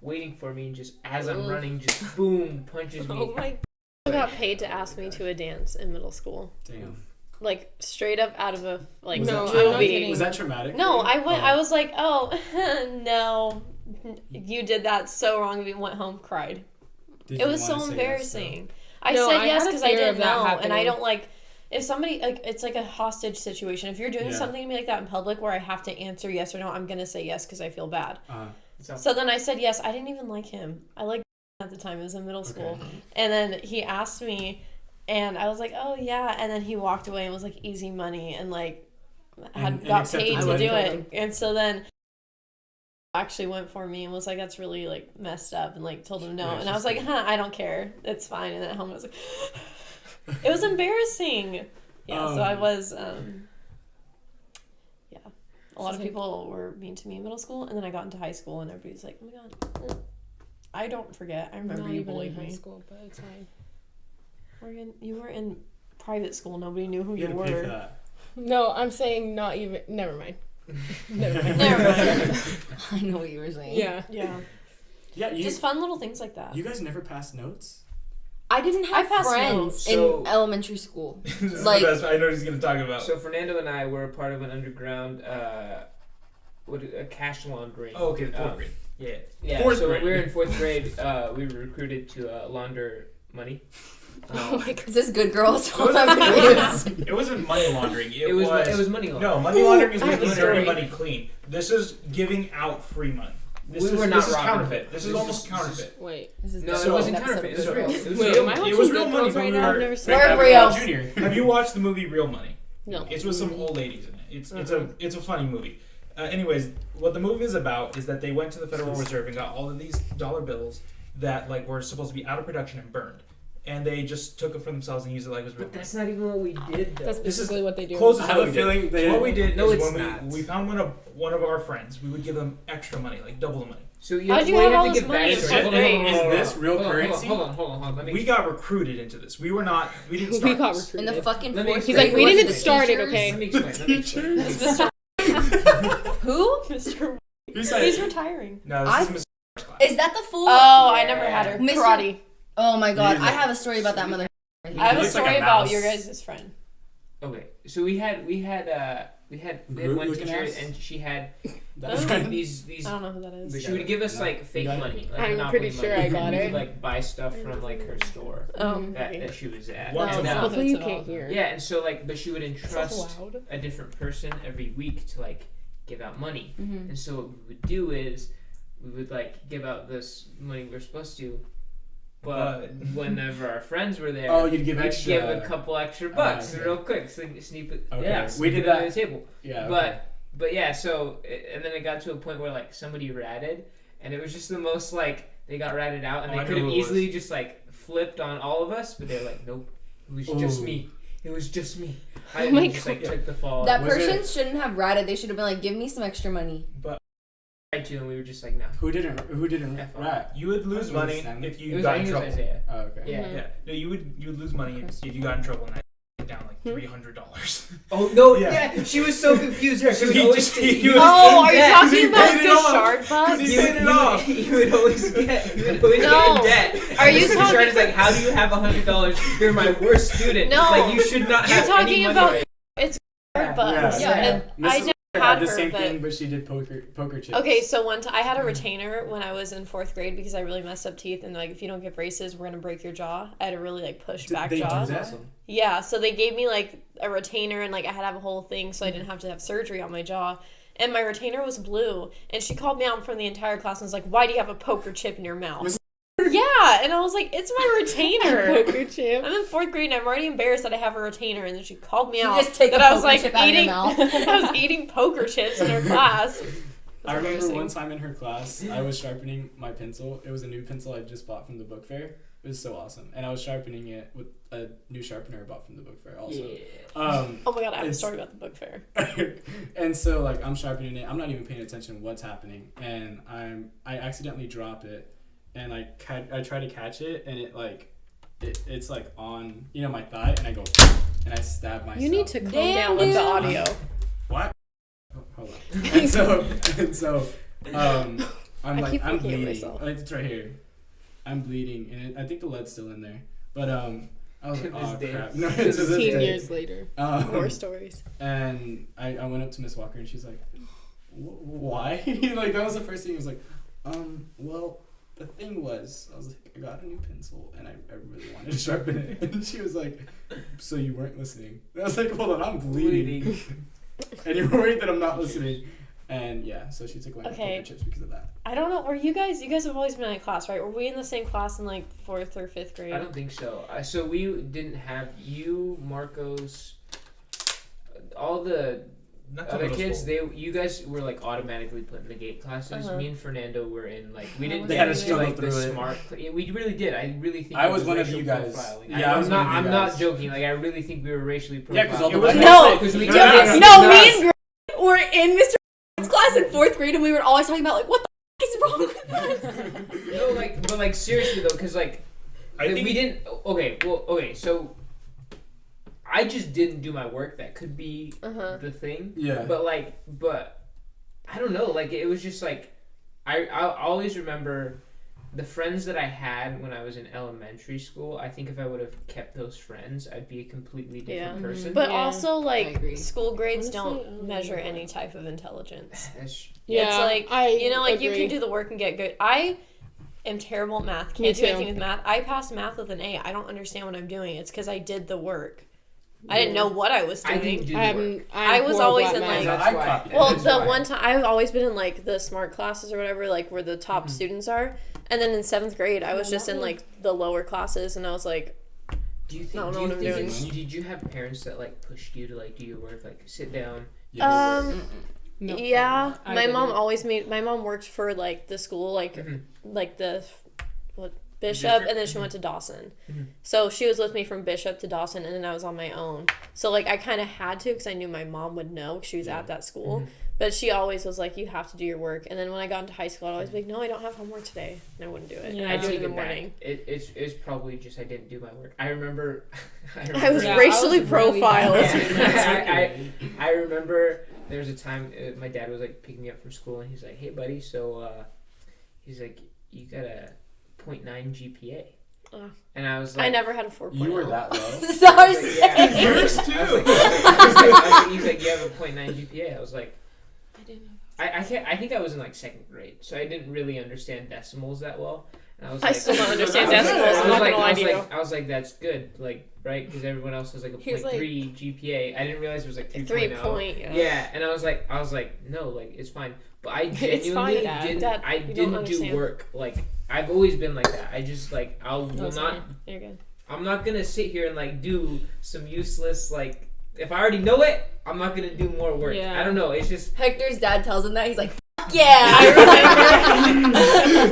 waiting for me, and just as I'm Ugh. running, just boom, punches me. Oh my! I got paid to ask me to a dance in middle school, Damn. like straight up out of a like Was No, that I'm not movie. kidding. Was that traumatic? No, for you? I went. Oh. I was like, oh no, you did that so wrong. We went home, cried. Did It you was wanna so say embarrassing. Yes, I No, said I yes had a because I fear didn't of that know, and I happening. don't like if somebody like it's like a hostage situation. If you're doing Yeah. something to me like that in public where I have to answer yes or no, I'm gonna say yes because I feel bad. though? So then I said yes. I didn't even like him. I liked at the time. It was in middle school, and then he asked me, and I was like, oh yeah, and then he walked away and was like easy money and like And got accepted paid the to money. do it, and so then actually went for me and was like, that's really like messed up, and like told him no, Yeah, and I was like, I don't care, it's fine. And then at home I was like, it was embarrassing. Yeah, so I was yeah, a lot of people were mean to me in middle school, and then I got into high school and everybody's like, oh my god, I don't forget, I remember Not you even in bullied high me. school, but it's fine. Morgan, you were in private school, nobody knew who You you had to pay for were. that. No, I'm saying not even. Never mind. Never mind. Never mind. I know what you were saying. Yeah. Yeah, Yeah, just fun little things like that. you guys never passed notes? I didn't I have passed friends notes. So- in elementary school. This is Like- the best I know he's gonna talk about. So Fernando and I were a part of an underground, a cash laundering. Oh, okay, fourth grade. Yeah. Yeah. Fourth so grade. we were in 4th grade. We were recruited to launder money. Oh my god. Is this good girls? It wasn't, it wasn't money laundering. It was money laundering. No, money laundering is I have making a dirty story. money clean. This is giving out free money. This We is, were not this is robbing counterfeit. it. This This is almost is- counterfeit. Wait. No, So- it wasn't That counterfeit. It was episode real. is It was Wait, real. am I It watching was Good real money, Girls but right we now? were- I've never seen We're that. real. Junior. Have you watched the movie Real Money? No. It's with some old ladies in it. It's a funny movie. Anyways, what the movie is about is that they went to the Federal Reserve and got all of these dollar bills that like were supposed to be out of production and burned, and they just took it for themselves and used it like it was real But money. that's not even what we did, though. That's This is basically what they do. Close I is have what a we feeling did. they. So what we did No, is it's when not. we found one of our friends, we would give them extra money, like double the money. So you How'd have, you well, have you all have to this give money backstory. in Hold on, fifth hold on, grade? hold on, Is this real hold on, currency? Hold on. Let me. We got recruited into this. We didn't We start got this. In the recruited. fucking Let me fourth explain. He's like, we grade, didn't was it start it, teachers? okay? Let me explain. Who? Mr. Who's that? He's retiring. No, I- this is Mr. class. Is that the fool? Oh, I never had her. Mr. Karate. Oh my god, He's I a- have a story about that mother. I have a looks like story a about mouse. your guys' friend. Okay, so we had Groot one looking teacher, ass? and she had That's Oh. right. these. I don't know who that is. She would give us like fake got it? money. Like I'm Monopoly pretty sure money. I got We it. could like buy stuff from like her store Oh, that okay. she was at. Once And, a month. Hopefully you That's can't hear. yeah, and so like, but she would It's entrust so loud. a different person every week to like give out money. Mhm. And so what we would do is we would like give out this money we were supposed to, but whenever our friends were there, Oh, you'd give we'd extra. give a couple extra bucks okay. real quick, so sneak it. Okay. Yeah, We sneak did it under that. the table. Yeah. But yeah, so and then it got to a point where like somebody ratted, and it was just the most like they got ratted out, and Oh, I they know could have who it was. easily just like flipped on all of us, but they're like, nope, it was just Ooh. me. It was just me. Oh I my just like God. took the fall. That Was person it- shouldn't have ratted. They should have been like, "Give me some extra money." But tried to, and we were just like, no. Who didn't F off. rat? you would lose Was it money Samuel? if It you was, got I in think it was trouble. Isaiah. Oh, okay. Yeah. Mhm. Yeah, no, you would lose money if you got in trouble and that down like $300. Oh no! Yeah. Yeah, she was so confused. He would He always just- he he was- was Oh, in are you debt. talking He about paid it the off. shard He bucks? paid it off. He would always get No. in debt. Are And you Mr. talking- Shard is like, how do you have $100? You're my worst student. No. Like you should not You're have talking any money about right it's shard bucks. Yeah. And I Mrs. never had had the her, same but thing, but she did poker chips. okay. So one time I had a retainer when I was in 4th grade because I really messed up teeth, and like if you don't get braces, we're gonna break your jaw. I had a really like pushed back They jaw. do that? Yeah, so they gave me like a retainer, and like I had to have a whole thing, so I didn't have to have surgery on my jaw. And my retainer was blue, and she called me out in front of the entire class and was like, "Why do you have a poker chip in your mouth?" Yeah, and I was like, "It's my retainer." Poker chip. I'm in 4th grade, and I'm already embarrassed that I have a retainer, and then she called me You out just take that a I was poker like chip out of your eating. mouth. I was eating poker chips in her class. I remember embarrassing. one time in her class, I was sharpening my pencil. It was a new pencil I just bought from the book fair. It was so awesome. And I was sharpening it with a new sharpener I bought from the book fair also. Yeah. Oh my god, I have a It's- story about the book fair. And so like I'm sharpening it. I'm not even paying attention to what's happening, and I accidentally drop it, and I try to catch it, and it like it's like on my thigh, and I go and I stab myself. You need to calm Damn, down with the dude. audio. What? Oh, hold on. And so I'm I like keep I'm looking at bleeding. myself. It's right here. I'm bleeding, and I think the lead's still in there. But I was To like, this oh day. crap. No, to this 16 day. years later. More stories. And I went up to Miss Walker, and she's like, why? Like that was the first thing. He was like, well, the thing was, I was like, I got a new pencil, and I really wanted to sharpen it. And she was like, so you weren't listening? And I was like, hold on, I'm bleeding. And you're worried that I'm not listening. And yeah, so she took away my Okay. poker chips because of that. I don't know. Are you guys have always been in a class, right? Were we in the same class in like 4th or 5th grade? I don't think so. So we didn't have you, Marcos, all the Not to other middle kids. school. You guys were like automatically put in the gate classes. Uh-huh. Me and Fernando were in like we didn't. They had to do, struggle like the through it. smart. Yeah, we really did. I really think I it was one of racial you guys. profiling. Yeah, I was one of you I'm guys. not joking. Like I really think we were racially profiled. Yeah, 'cause all the It was white No, because we no, did no, this. No, no, me and Greg were in Mr. class in 4th grade, and we were always talking about like, what the is wrong with us? No, but like seriously though, because like I think we didn't. Okay, so I just didn't do my work. That could be the thing. Yeah. But I don't know. Like it was just like I always remember the friends that I had when I was in elementary school. I think if I would have kept those friends, I'd be a completely different person. But Yeah, also, I like, agree. school grades Honestly, I don't don't measure know. any type of intelligence. That's, Yeah, It's like, I you agree. can do the work and get good. I am terrible at math. Me Can't do too. anything with math. I passed math with an A. I don't understand what I'm doing. It's because I did the work. I didn't know what I was I doing. didn't do the work. I was horrible always at in, math. like- That's I why. copied it. Well, That's the why. one time I've always been in like the smart classes or whatever, like where the top students are, and then in 7th grade I was just in like the lower classes, and I was like, Do you think? I don't know do you what I'm think doing. it's- Did you have parents that like pushed you to like do your work, like sit down? Yes. No. yeah. I My mom didn't. always made. My mom worked for like the school, like Mhm. like the what Bishop, District? and then she went to Dawson. Mhm. So she was with me from Bishop to Dawson, and then I was on my own. So like I kind of had to because I knew my mom would know 'cause she was at that school. But she always was like, "You have to do your work." And then when I got into high school, I'd always be like, "No, I don't have homework today," and I wouldn't do it. Yeah. And I'd do it take in the it back. morning. It's probably just I didn't do my work. I remember. I was Yeah, racially I was really profiled. I remember there was a time my dad was like picking me up from school and he's like, "Hey buddy, so he's like, you got a 0.9 GPA," and I was like, I never had a 4.0. You were that low. I Sorry. was like, yeah. Yours I was too. like, I was like, he's like, you have a 0.9 GPA. I was like, I didn't know. I can't. I think I was in like 2nd grade, so I didn't really understand decimals that well. And I was I like, still don't understand I was like- decimals, I'm I was not like- gonna lie I was to you. like- I was like, that's good, like, right? Because everyone else has like a He's 0.3 GPA. I didn't realize it was like 3.0. 3 point. Yeah, and I was like, no, like it's fine. But I It's genuinely fine, Dad. didn't. Dad, I you don't didn't do understand. work. Like I've always been like that. I just like I will That's not. fine. You're good. I'm not gonna sit here and like do some useless like. If I already know it, I'm not gonna do more work. Yeah. I don't know. It's just. Hector's dad tells him that. He's like, fuck yeah.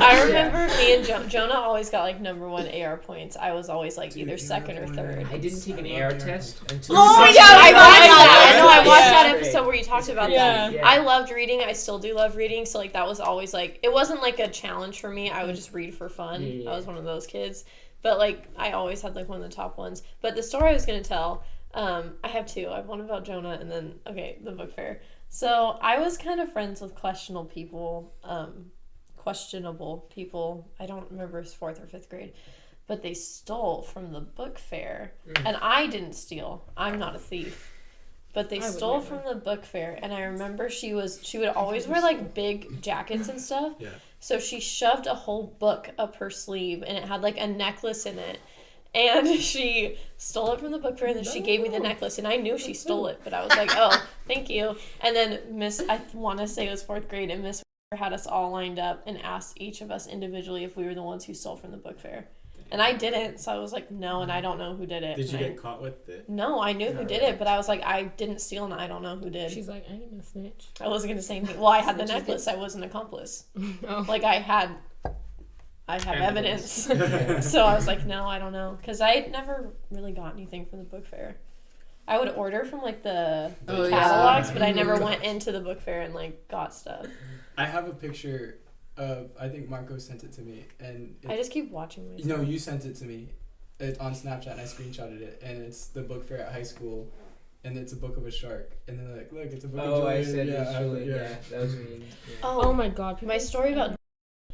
I remember me and Jonah always got like number 1 AR points. I was always like either 2nd or 3rd. I didn't take an AR test until. Oh my I God, watched that. I know. I watched Yeah. that episode where you talked about that. Yeah. I loved reading. I still do love reading. So like that was always like it wasn't like a challenge for me. I would just read for fun. Yeah. I was one of those kids. But like I always had like one of the top ones. But the story I was gonna tell I have two. I have one about Jonah and then, the book fair. So I was kind of friends with questionable people. I don't remember if it's 4th or 5th grade. But they stole from the book fair. And I didn't steal. I'm not a thief. But they stole from the book fair. And I remember she would always wear like big jackets and stuff. Yeah. So she shoved a whole book up her sleeve and it had like a necklace in it. And she stole it from the book fair and then she gave me the necklace. And I knew she stole it, but I was like, oh, thank you. And then I want to say it was 4th grade, and Miss had us all lined up and asked each of us individually if we were the ones who stole from the book fair. And I didn't, so I was like, no, and I don't know who did it. Did you get caught with it? No, I knew who did it, but I was like, I didn't steal and I don't know who did. She's like, I ain't a snitch. I wasn't going to say anything. Well, I had the necklace. I was an accomplice. Oh. Like, I have evidence. So I was like, no, I don't know. Because I had never really got anything from the book fair. I would order from, like, the catalogs, but I never went into the book fair and, like, got stuff. I have a picture of, I think Marco sent it to me, and I just keep watching myself. No, you sent it to me. It's on Snapchat, and I screenshotted it, and it's the book fair at high school, and it's a book of a shark, and they're like, look, it's a book of Julian. I said it's Julian. Yeah, that was me. Yeah. Oh my God. My story about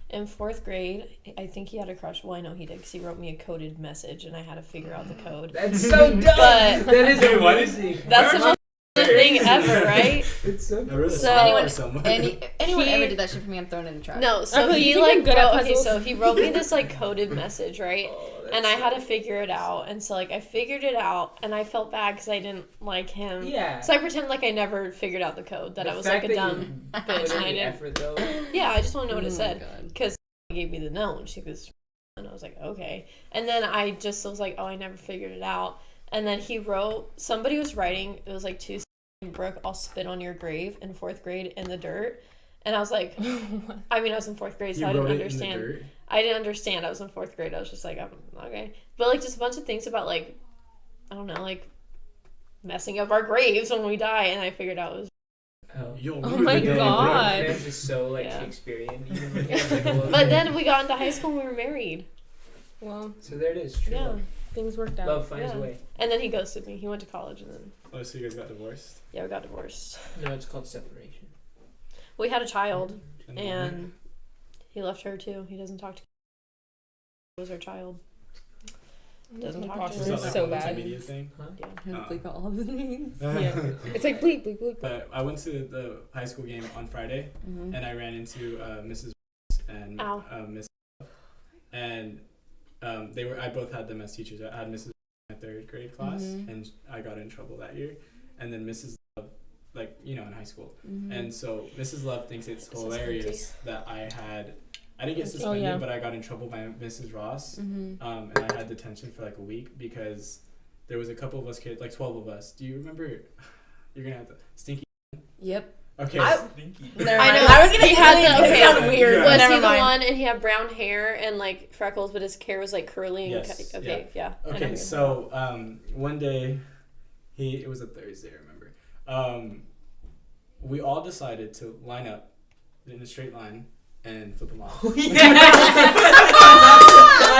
in 4th grade, I think he had a crush. Well, I know he did because he wrote me a coded message, and I had to figure out the code. That's so dumb. But that is amazing. That's the most thing ever, right? It's so cool. Anyone ever did that shit for me, I'm throwing it in the trash. No, so he like so he wrote me this like coded message, right? And I had to figure it out, and so like I figured it out, and I felt bad because I didn't like him. Yeah. So I pretended like I never figured out the code, that I was like a dumb bitch, and I didn't. Effort, though. Yeah, I just want to know what it said because he gave me the note, and she was, and I was like, okay, and then I just was like, oh, I never figured it out, and then he wrote, somebody was writing, it was like Brooke, I'll spit on your grave in 4th grade in the dirt. And I was like, I mean, I was in 4th grade, so I didn't understand. I didn't understand. I was in 4th grade. I was just like, okay. But, like, just a bunch of things about, like, I don't know, like, messing up our graves when we die. And I figured out it was. Oh my God. This is so, like, Shakespearean. But then we got into high school and we were married. Well. So there it is. True. Yeah. Things worked out. Love finds a way. And then he ghosted me. He went to college and then. Oh, so you guys got divorced? Yeah, we got divorced. No, it's called separation. We had a child, and he left her too. He doesn't talk to her. It was our child. Doesn't talk to her. Is that So like bad. Multimedia thing? Yeah. Bleep out all of his names. Yeah. It's like bleep, bleep, bleep. But I went to the high school game on Friday, and I ran into Mrs. and Miss, and I both had them as teachers. I had Mrs. in my 3rd grade class, and I got in trouble that year, and then Mrs. Love, like, you know, in high school, and so Mrs. Love thinks it's hilarious that I didn't get suspended, but I got in trouble by Mrs. Ross, and I had detention for like a week because there was a couple of us kids, like 12 of us. Do you remember? You're gonna have to Stinky. Yep. Okay. Stinky. I know. I was gonna say it sounded weird. Was he the one, and he had brown hair and like freckles, but his hair was like curly? Yes. And yeah. Okay, so one day, it was a Thursday, I remember. We all decided to line up in a straight line and flip them off. I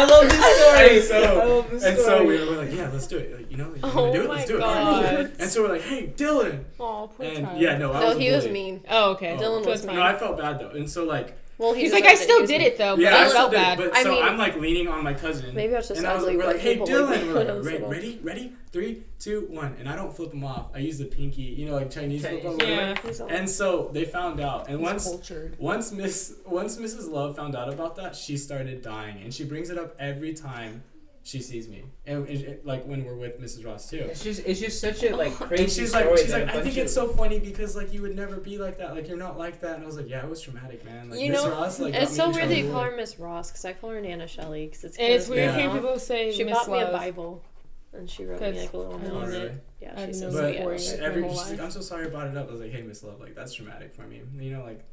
love this story. And so we were like, yeah, let's do it. Like, you know, you want to do it? Let's do it. God. And so we're like, hey, Dylan. Oh, poor and child. yeah, no, he was mean. Oh, okay. Dylan was fine. No, I felt bad though, and so like. Well, he's like, I still did it though, but yeah, I felt bad. But so I'm like leaning on my cousin. Maybe I was just ugly. We're like, hey, Dylan. We're like, ready? Ready? 3, 2, 1. And I don't flip them off. I use the pinky, you know, like Chinese flip them. Yeah. And so they found out. And once cultured. Mrs. Love found out about that, she started dying. And she brings it up every time she sees me, and like when we're with Mrs. Ross too. It's just such a like crazy and she's story. Like, I think it's so funny because like you would never be like that. Like you're not like that. And I was like, yeah, it was traumatic, man. Like, you Miss know, Ross, like, it's so weird that you trouble. call her Miss Ross because I call her Nana Shelley because it's. And it's weird hearing people say she Miss bought me a Love. Bible, and she wrote me like a little note. Really? Yeah, I she know. says. But she's like, I'm so sorry I brought it up. I was like, hey, Miss Love, like that's traumatic for me. You know, like.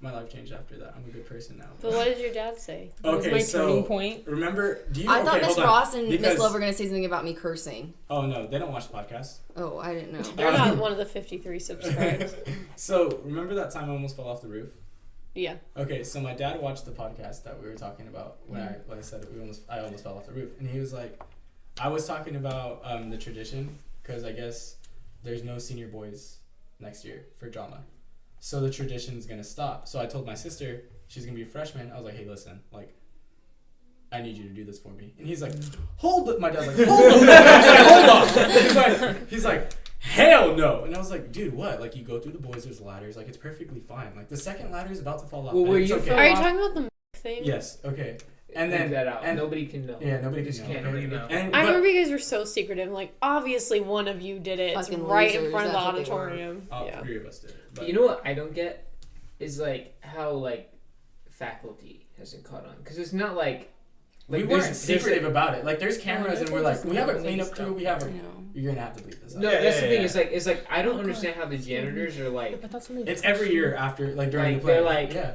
My life changed after that. I'm a good person now. But what did your dad say? Okay, my so turning point. remember, I thought Miss Ross and Miss Love were gonna say something about me cursing. Oh no, they don't watch the podcast. Oh, I didn't know. They're not one of the 53 subscribers. So remember that time I almost fell off the roof? Yeah. Okay, so my dad watched the podcast that we were talking about when I said I almost fell off the roof, and he was like, I was talking about the tradition. because I guess there's no senior boys next year for drama. So the tradition's going to stop. So I told my sister, she's going to be a freshman. I was like, hey, listen, like, I need you to do this for me. And he's like, hold it. My dad's like, hold on. He's like, he's like, hell no. And I was like, dude, what? Like, you go through the boys, there's ladders. Like, it's perfectly fine. Like, the second ladder is about to fall off. Well, it's okay. Are you talking about the thing? Yes, okay. And then leave that out. and nobody can know. Yeah, nobody Just can know. can't Okay. know. And, I but remember you guys were so secretive. Like, obviously one of you did it. It's Fucking right in losers, front of the that's what they were. auditorium. all Yeah. 3 of us did it. But You know what I don't get is like how like faculty hasn't caught on because it's not like we there's- weren't secretive about it. Like, there's cameras, No, and we're like, just we have a not cleanup released crew. them. We have a. You know. You're gonna have to bleep this out. no. Yeah, That's yeah, the thing. yeah. It's like I don't understand how the janitors are like. But that's something. It's every year after, like, during Like, the play. they're like- yeah.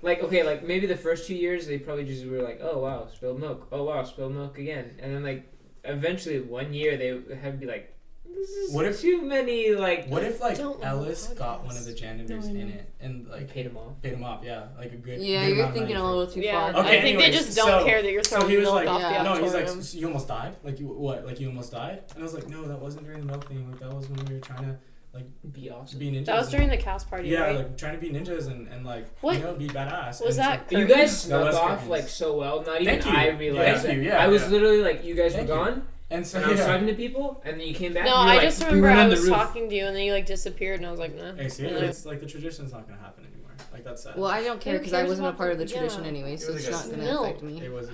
Like, okay, like, maybe the first 2 years, they probably just were like, oh, wow, spilled milk. Oh, wow, spilled milk again. And then, like, eventually 1 year, they had to be like, this is What if- too many, like, What if, like, Don't Ellis podcast. got one of the janitors No, I in know. it and, like, like, paid them off? paid him off? Yeah, like a good. Yeah, good you're amount of thinking money a for- little too Yeah, far. Okay, I think they anyways, just don't so- care that you're So throwing he was milk like, off the yeah. no, he's auditorium. like, you almost died? Like, you what? Like, you almost died? And I was like, no, that wasn't during the milk thing. Like, that was when we were trying to, like, Be awesome. be ninjas. That was during the cast party, Yeah, right? like, trying to be ninjas and like, What? you know, be badass. Was And that so- You curtains? guys That snuck was off, curtains. like, so well. Not even Thank you. I realized Thank it. you, yeah, I was yeah. literally like, you guys Thank were you. gone, And so, and I was yeah. talking to people, and then you came back. No, and you I were just like, we remember were I on the was roof. talking to you and then you like disappeared and I was like, nah. Hey, see, And then- it's like the tradition's not gonna happen anymore. Like, that's sad. Well, I don't care Who because I cares wasn't a about part of the the- tradition yeah. anyway, so It was it's like not a going to milk. affect me. It was,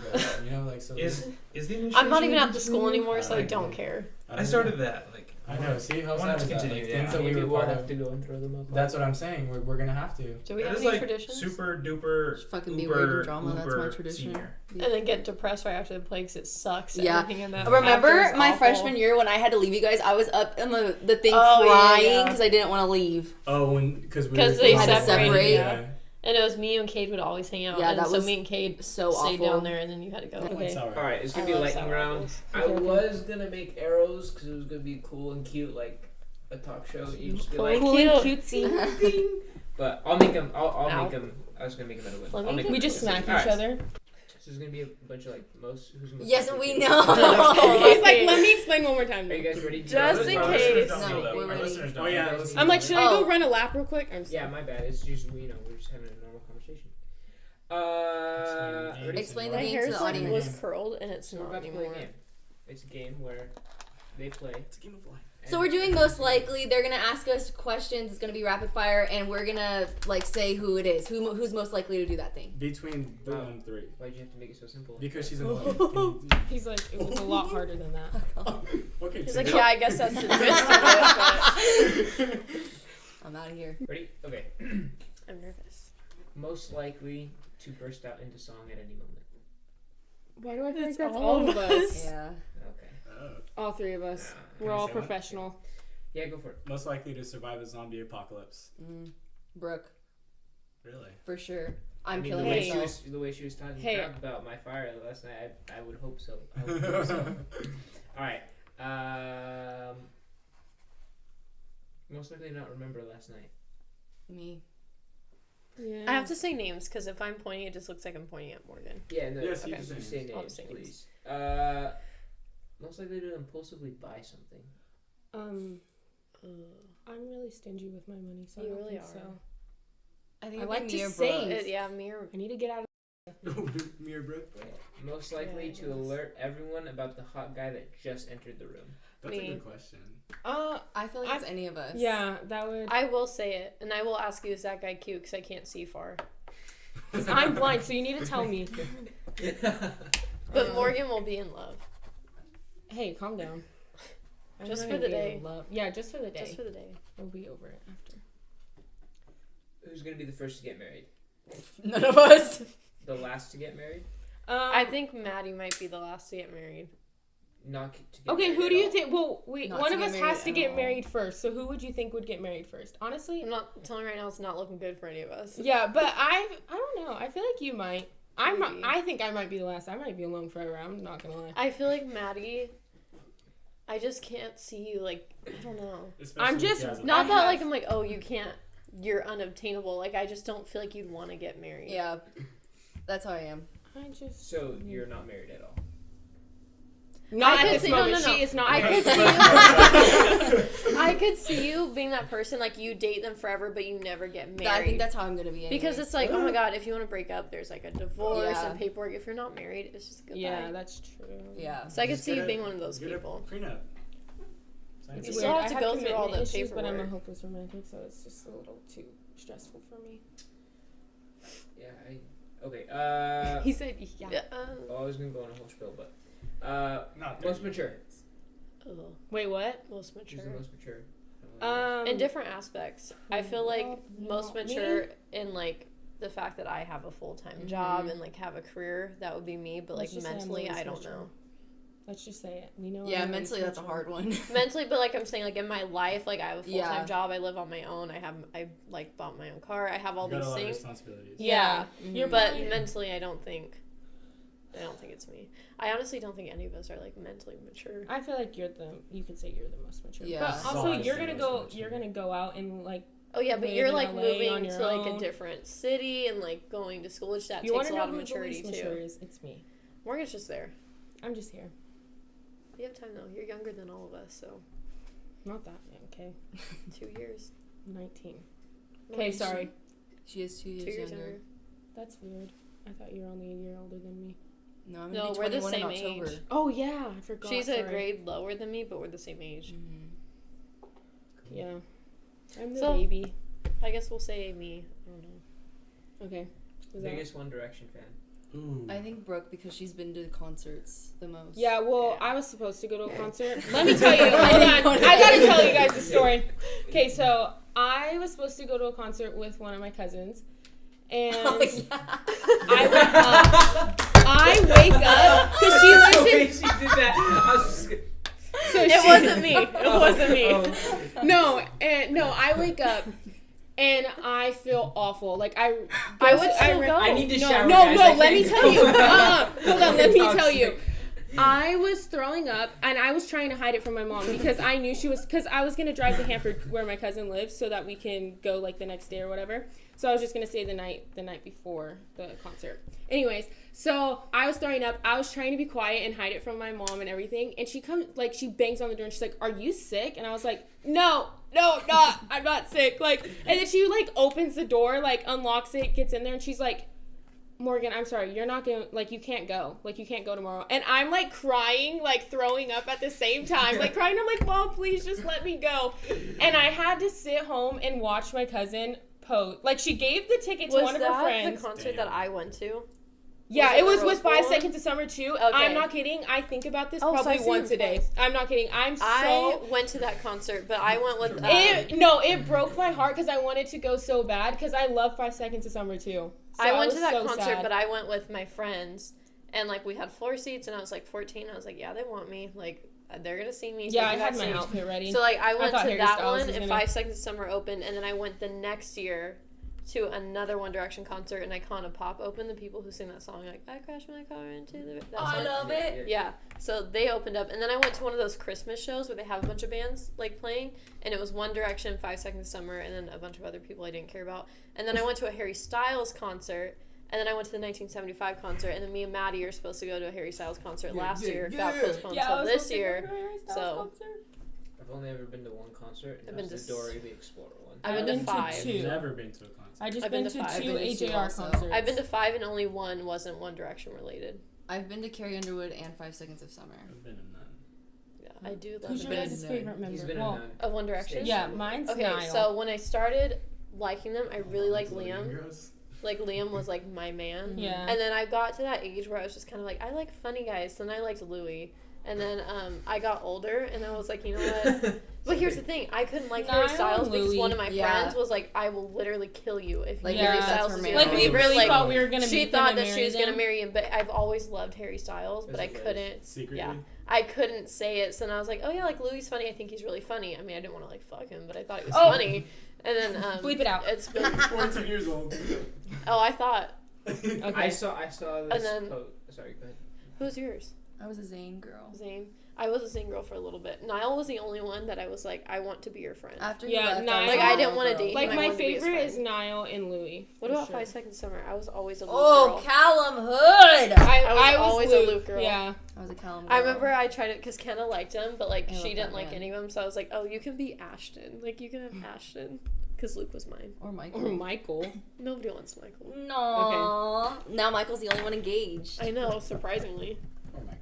you know, like, so. Is the initiation? I'm not even at the continue? school anymore, so I Alright. don't care. I started that like. I know. See how I want sad it to is that? continue. Like, Yeah. things that we Maybe were we'll part have of. to go and throw them up. That's what I'm saying. We're gonna have to. Do we That have is any like traditions? super duper. Just fucking be uber, weird and drama, that's my uber tradition. Senior. And then get depressed right after the play because it sucks. Yeah. Everything in that Remember after is my awful. freshman year when I had to leave you guys? I was up in the thing Oh, yeah, crying yeah. because I didn't want to leave. Oh, because we 'Cause were they close. had to separate. Yeah. And it was me and Cade would always hang out. Yeah, and that so was me and Cade So stayed awful. down there and then you had to go. Okay. It's alright. All right, it's gonna I be a love lightning sour round. apples. I Okay. was gonna make arrows because it was gonna be cool and cute, like a talk show. You just be Cool like, and Cool and cute. cutesy. ding. But I'll make them. I'll Ow. make them. I was gonna make them out of wood. Let I'll me make get- them We out just of smack wood. each All right, other. So there's gonna be a bunch of like who's most. Yes, likely we to- know. He's like, let me explain one more time. Are you guys ready? Just in Our case. listeners don't No, know that. we're Our ready. listeners don't Oh, yeah, know that. listen. I'm like, should I Oh. go run a lap real quick? I'm Yeah, my bad. It's just we're just having a normal conversation. Ready? Explain My the game to hair's the like audience. was curled and it's So we're not about to play a anymore. game. It's a game where they play. It's a game of life. So we're doing most likely. They're gonna ask us questions. It's gonna be rapid fire, and we're gonna like say who it is, who's most likely to do that thing. Between 2 and 3. Why'd you have to make it so simple? Because she's annoying. He's like, it was a lot harder than that. Okay. He's so- like, yeah, I guess that's the gist of it, I'm out of here. Ready? Okay. but I'm nervous. Most likely to burst out into song at any moment. Why do I feel like It's that's all all of of us? Yeah. Okay. Oh. All three of us. Can We're I all say one? professional. Yeah, go for it. Most likely to survive a zombie apocalypse. Brooke, Really? for sure. I'm I mean, killing the way she myself. was, the way she was talking Hey. crap about my fire last night, I would hope so. I would hope so. All right. Most likely not remember last night. Me. Yeah. I have to say names because if I'm pointing, it just looks like I'm pointing at Morgan. Yeah, no. Yes, you okay. can say You say names. I'll names, just say names. please. Most likely to impulsively buy something. I'm really stingy with my money, so You I don't really think are. so. I think I it'd like be to me or save. Brooke. Yeah, me or I need to get out of Mirror Brooke? Most likely Yeah, to yes. alert everyone about the hot guy that just entered the room. That's Me. a good question. I feel like it's any of us. Yeah, that would. I will say it, and I will ask you, is that guy cute? Because I can't see far. I'm blind, so you need to tell me. But Morgan will be in love. Hey, calm down. I'm Just not for gonna the be day. in love. Yeah, just for the day. Just for the day. We'll be over it after. Who's gonna be the first to get married? None of us. The last to get married? I think Maddie might be the last to get married. Not to get Okay, married who at do you all. think? Well, wait. Not One to of get us married has to at get all. married first. So who would you think would get married first? Honestly. I'm not telling right now. It's not looking good for any of us. Yeah, but I don't know. I feel like you might. Maybe. I think I might be the last. I might be alone forever. I'm not gonna lie. I feel like Maddie. I just can't see you. Like, I don't know. I'm just- Not I that have- like I'm like, oh, you can't. You're unobtainable. Like, I just don't feel like you'd want to get married. Yeah. That's how I am. I just. So you're not married at all. Not I at could this see- moment. no. She is not I married. could see you. I could see you being that person, like you date them forever, but you never get married. I think that's how I'm gonna be. because anyways. it's like, oh my god, if you want to break up, there's like a divorce Yeah. and paperwork. If you're not married, it's just goodbye. Yeah, that's true. Yeah. So I could Just see you get a- being one of those get a people. Prenup. Sign It's You it. still weird. have to I go through all commitment the issues, but I'm a paperwork. hopeless romantic, so it's just a little too stressful for me. Yeah, okay. He said, yeah. Yeah. I was gonna go on a whole spiel, but Not most 30 mature. minutes. Ugh, Wait, what? most Who's mature. the most mature? In different aspects. I feel like well, most not mature me. in like the fact that I have a full-time job and like have a career. That would be me, but Let's like just say I'm mentally, always I don't mature. know. Let's just say it. We know. Yeah, I'm mentally always that's a mature. hard one. Mentally, but like I'm saying, like in my life, like I have a full-time Yeah. job. I live on my own. I like bought my own car. I have all You got these a lot of things. responsibilities. Yeah, You're but right. mentally, I don't think it's me. I honestly don't think any of us are like mentally mature. I feel like you could say you're the most mature. Yeah. But So also, I you're say gonna most go. mature. You're gonna go out and like. Oh yeah, but live you're in like LA moving on to your like a own. different city and like going to school, which that You want takes to a know lot of who the maturity least too. mature is? It's me. Morgan's just there. I'm just here. You have time though. You're younger than all of us, so Not that young. Okay. 2 years. 19. No, Okay, she- sorry. She is 2 years, 2 years younger. younger. That's weird. I thought you were only a year older than me. No, I'm No, gonna be we're the 21 in same October. age. Oh yeah, I forgot. She's sorry. a grade lower than me, but we're the same age. Yeah. I'm the So- baby. I guess we'll say me. I don't know. Okay. Is that- Biggest One Direction fan. Ooh. I think Brooke because she's been to concerts the most. Yeah, well, Yeah. I was supposed to go to a concert. Let me tell you. Hold on. I gotta tell you guys the story. Okay, so I was supposed to go to a concert with one of my cousins, and Oh, yeah. I went up. I wake up because she lives in. She did that. I was just gonna- So It she- wasn't me. It wasn't me. No, I wake up. And I feel awful. Like I would still go. I need to No, shower. no, guys. no. I Let me can't tell go. you. Hold on. Let me tell Toxic. you. I was throwing up, and I was trying to hide it from my mom because I knew she was. Because I was gonna drive to Hanford, where my cousin lives, so that we can go like the next day or whatever. So I was just gonna stay the night before the concert. Anyways, so I was throwing up. I was trying to be quiet and hide it from my mom and everything. And she comes, like, she bangs on the door and she's like, "Are you sick?" And I was like, No, not. I'm not sick. Like, and then she like opens the door, like unlocks it, gets in there, and she's like, "Morgan, I'm sorry, you're not gonna, like, you can't go. Like, you can't go tomorrow." And I'm, like, crying, like, throwing up at the same time. Like, crying, I'm like, "Mom, please just let me go." And I had to sit home and watch my cousin pose. Like, she gave the ticket to Was one of her that friends. the concert that I went to? Yeah, it it was the with Rose Bowl 5 one? Seconds of Summer, too. Okay. I'm not kidding. I think about this Oh, so probably I've seen once them a day. twice. I'm not kidding. I went to that concert, but I went with It broke my heart because I wanted to go so bad because I love 5 Seconds of Summer, too. So I went was to that so concert, sad. but I went with my friends, and like we had floor seats, and I was like 14. I was like, yeah, they want me. Like they're gonna see me. Yeah, I take me had my backstage. outfit ready. So like I went thought to Harry that Styles one, was and gonna- 5 Seconds of Summer opened, and then I went the next year to another One Direction concert, and Icona Pop opened. The people who sing that song, like I crashed my car into the. That I song. love it. Yeah, so they opened up, and then I went to one of those Christmas shows where they have a bunch of bands like playing, and it was One Direction, 5 Seconds of Summer, and then a bunch of other people I didn't care about. And then I went to a Harry Styles concert, and then I went to the 1975 concert, and then me and Maddie are supposed to go to a Harry Styles concert last year, got postponed Yeah, I until was this supposed to go year. to a Harry Styles so- concert. I've only ever been to one concert, and I've that been was to the Dory the Explorer one. I've been to 5. two. Never been to a concert. I just I've been been to to 5. two I've been to two AJR also. concerts. I've been to 5, and only one wasn't One Direction related. I've been to Carrie Underwood and 5 Seconds of Summer. I've been in none. Yeah, I do love Who's your been it. guys' to favorite member? He's been Well, in none. Of One Direction? yeah, mine's Okay, Niall. so when I started liking them, I really liked Little Liam. Girls. Like Liam was like my man. Yeah. And then I got to that age where I was just kind of like, I like funny guys. Then I liked Louis. And then I got older, and I was like, you know what? But here's the thing: I couldn't like Harry Niall Styles and because Louis. one of my Yeah. friends was like, "I will literally kill you if Like, Harry yeah, Styles that's is her your man. like we favorite." really Like, thought we were gonna she meet them thought and that she marry was gonna them. marry him, but I've always loved Harry Styles, but I Is it couldn't. Secretly. Yeah. I couldn't say it, so then I was like, "Oh yeah, like Louis funny. I think he's really funny." I mean, I didn't want to like fuck him, but I thought he was Oh. funny. And then Bleep it out. It's been 14 years old. I thought Okay. I saw this And then- post. Sorry, go ahead. who's yours? I was a Zane girl. Zane. I was a Zane girl for a little bit. Niall was the only one that I was like, I want to be your friend. After you Yeah, left, Niall. was Like, a I Niall didn't want to girl. date Like him. I my wanted to be his favorite friend. is Niall and Louis. What for about sure. 5 Seconds of Summer? I was always a Luke Oh, girl. Callum Hood. I was always a Luke girl. Yeah. I was a Callum girl. I remember I tried it because Kenna liked him, but like I love she didn't that like man. any of them, so I was like, oh, you can be Ashton. Like you can have Ashton, because Luke was mine. Or Michael. Or Michael. Nobody wants Michael. No. Now Michael's the only one engaged. I know, surprisingly. Or Michael.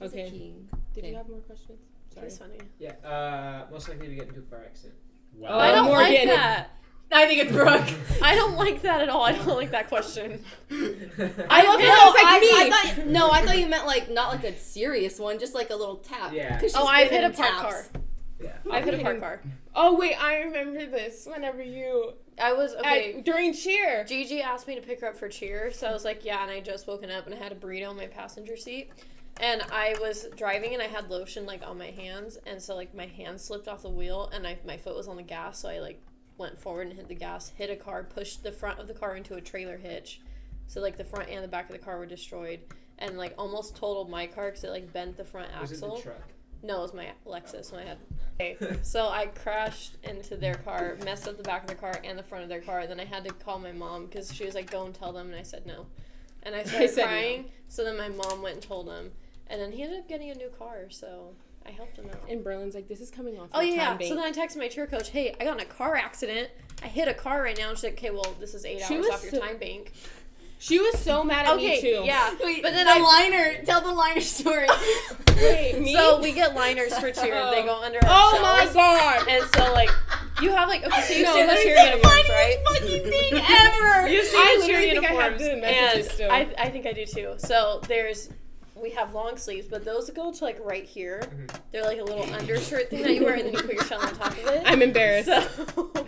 He's a Okay. king. Did Okay. you have more questions? Sorry. That's funny. Yeah. Most likely to get into a car accident. Wow. I don't like Morgyn. that. I think it's Brooke. I don't like that at all. I don't like that question. I love how it's like me. I thought you meant like not like a serious one, just like a little tap. Yeah. 'Cause she's Oh, I've been hit a in parked taps. car. Yeah. I've hit a parked car. Oh wait, I remember this. Whenever you I was okay. during cheer. Gigi asked me to pick her up for cheer, so I was like, yeah, and I just woken up and I had a burrito in my passenger seat. And I was driving and I had lotion like on my hands, and so like my hand slipped off the wheel and my foot was on the gas, so I like went forward and hit the gas, hit a car, pushed the front of the car into a trailer hitch. So like the front and the back of the car were destroyed, and like almost totaled my car because it like bent the front Was it axle. the truck? No, it was my Lexus when I had. Okay. So I crashed into their car, messed up the back of their car and the front of their car. Then I had to call my mom because she was like, "Go and tell them," and I said no. And I started said crying. no. So then my mom went and told him, and then he ended up getting a new car. So I helped him out. And Berlin's like, this is coming off. Oh your yeah. time bank. So then I texted my cheer coach, "Hey, I got in a car accident. I hit a car right now." And she's like, "Okay, well, this is 8 She hours was off your so- time bank." She was so mad at me Okay, too. yeah. Wait, But then the liner. Tell the liner story. Wait, me? So we get liners for cheer. They go under our Oh my shelves. god. And so like, you have like, okay, so you No, see the let me cheer think. uniforms, right? Fucking thing ever. You see I the cheer literally think I have uniforms, the messages and still. I think I do too. So we have long sleeves, but those go to like right here. Mhm. They're like a little undershirt thing that you wear, and then you put your shell on top of it. I'm embarrassed. So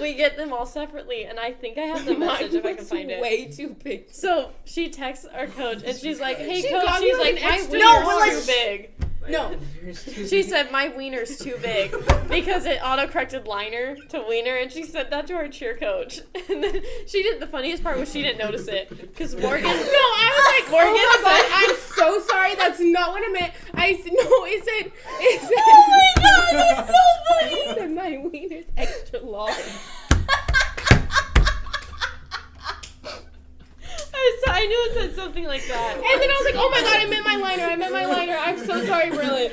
we get them all separately, and I think I have the message if I can find it. Way too big. So she texts our coach, and she's like, "Hey, She coach," got me, she's like, like, an "My extra- wiener's No, we're like- too big." No. She said, "My wiener's too big," because it auto-corrected liner to wiener, and she said that to our cheer coach. And then she did, the funniest part was she didn't notice it, because Morgan, No, I was like, Morgan oh my said- god, I'm so sorry. That's not what I meant. It said. Oh my god, that's so funny. It said my wiener's extra large. I knew it said something like that. And then I was like, oh my god, I meant my liner. I'm so sorry, Berlin.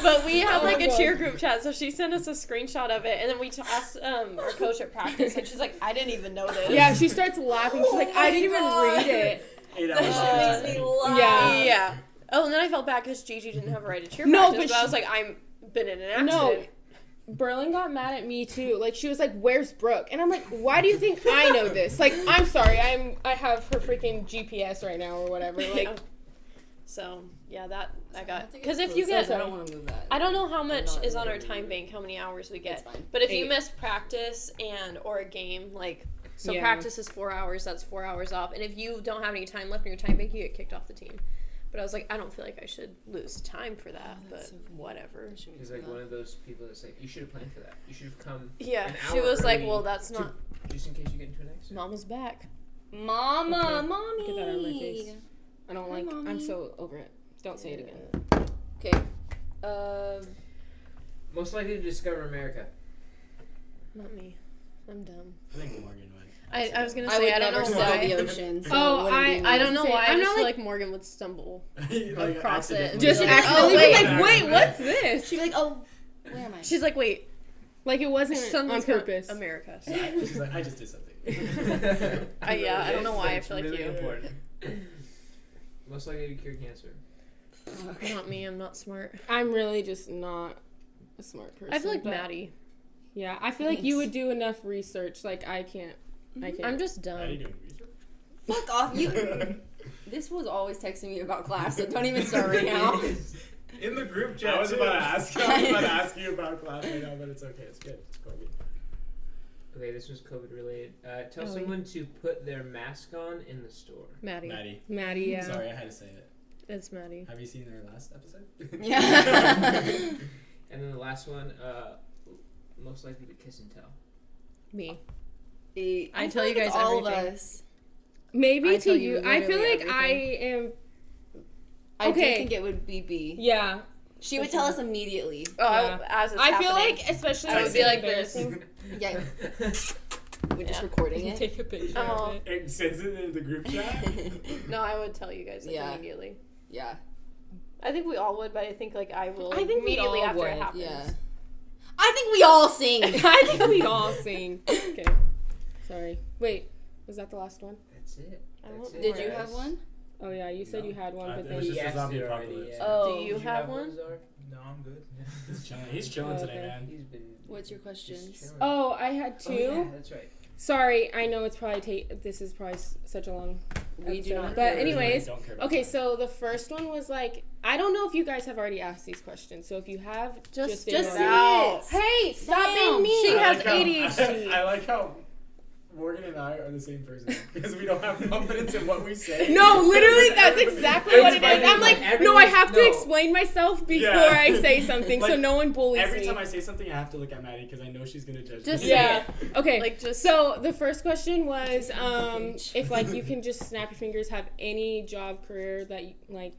But we have Oh like my a God. cheer group chat, so she sent us a screenshot of it, and then we asked our coach at practice, and she's like, "I didn't even notice." Yeah, she starts laughing. She's like, I didn't even read it. 8 That hours. shit makes me laugh. Yeah. Yeah. Oh, and then I felt bad because Gigi didn't have a right to cheer No, practice, but I she- was like, I'm been in an No. accident. Berlin got mad at me too. Like she was like, "Where's Brooke?" And I'm like, "Why do you think I know this?" Like, I'm sorry, I have her freaking GPS right now or whatever. Like, Yeah. So yeah, that I got because if you I get, don't want to move that. I don't know how much not is on our moving. time bank, how many hours we get, It's fine. but if you 8. miss practice and or a game, like so Yeah. practice is 4 hours, that's 4 hours off, and if you don't have any time left in your time bank, you get kicked off the team. But I was like, I don't feel like I should lose time for that, but that's so whatever. She's like one of those people that's like, you should have planned for that. You should have come Yeah, an she hour was like, early well, that's to- not. just in case you get into an accident. Mama's back. Mama, Okay. mommy. Get that out of my face. I don't Hi, like. I'm Mommy. so over it. Don't say it again. Okay. Most likely to discover America. Not me. I'm dumb. I think Morgan would. I was gonna I say would I don't never know sail why. the ocean. So Oh, it wouldn't be me. I don't know Say, why. I'm I not just feel like- like Morgan would stumble. Like, Across it. accidentally. Just Like, accidentally oh, be wait. like, wait, what's this? She'd be like, oh, where am I? She's like, wait, Like it wasn't something's on not purpose. America. She's like, I just did something. Yeah, I don't know why I It's feel like really you. important. Most likely to cure cancer. Not me. I'm not smart. I'm really just not a smart person. I feel like but- Maddie. Yeah, I feel like you would do enough research. Like I can't. I can't. I'm just How are you dumb. doing research? Fuck off, you. This was always texting me about class, so don't even start right now. In the group chat. I was too. about to ask you about class right now, but it's okay. It's good. It's COVID. Okay, this was COVID related. Tell Oh, someone to put their mask on in the store. Maddie. Maddie. Maddie. Yeah. Sorry, I had to say it. It's Maddie. Have you seen their last episode? Yeah. And then the last one, most likely to kiss and tell. Me. I tell feel you like it's guys all everything. of us. Maybe I to tell you. you I feel literally like I am. I I do Okay. think it would be B. Yeah. She would tell us immediately. Oh, Yeah. as it's I feel happening. like, especially I would if be it's like this. embarrassing, Yeah. We're just Yeah. recording it. take a picture I'm all- of it. It sends it in the group chat. No, I would tell you guys like, Yeah. immediately. Yeah. I think we all would, but I think like I will I think we immediately all after would. it happens. Yeah. I think we all sing. I think we'd all sing. Okay. Sorry. Wait, was that the last one? That's it. I That's won't- it, Did you guys. have one? Oh yeah, you said you had one, but it then was you just a asked zombie it already, apocalypse. yeah. Oh. Do you Did have one, one? Zara? No, I'm good. He's chilling. He's chilling Oh, today, okay. man. He's been. What's your just questions? chilling. Oh, I had two. Oh, yeah, that's right. Sorry, I know it's probably this is probably such a long We do episode. not But care. anyways, Don't care about okay, that. so the first one was like, I don't know if you guys have already asked these questions. So if you have, Just ignore say it. out. Hey, stop Damn. being mean. She I has like how- ADHD. I like how Morgan and I are the same person because we don't have confidence in what we say. No, literally, that's exactly what it is. I'm like, no, I have to No. explain myself before Yeah. I say something, so Like, no one bullies Every me. time I say something, I have to look at Maddie because I know she's gonna judge Just me. say Yeah. Okay. Like just So the first question was, if like you can just snap your fingers, have any job career that you, like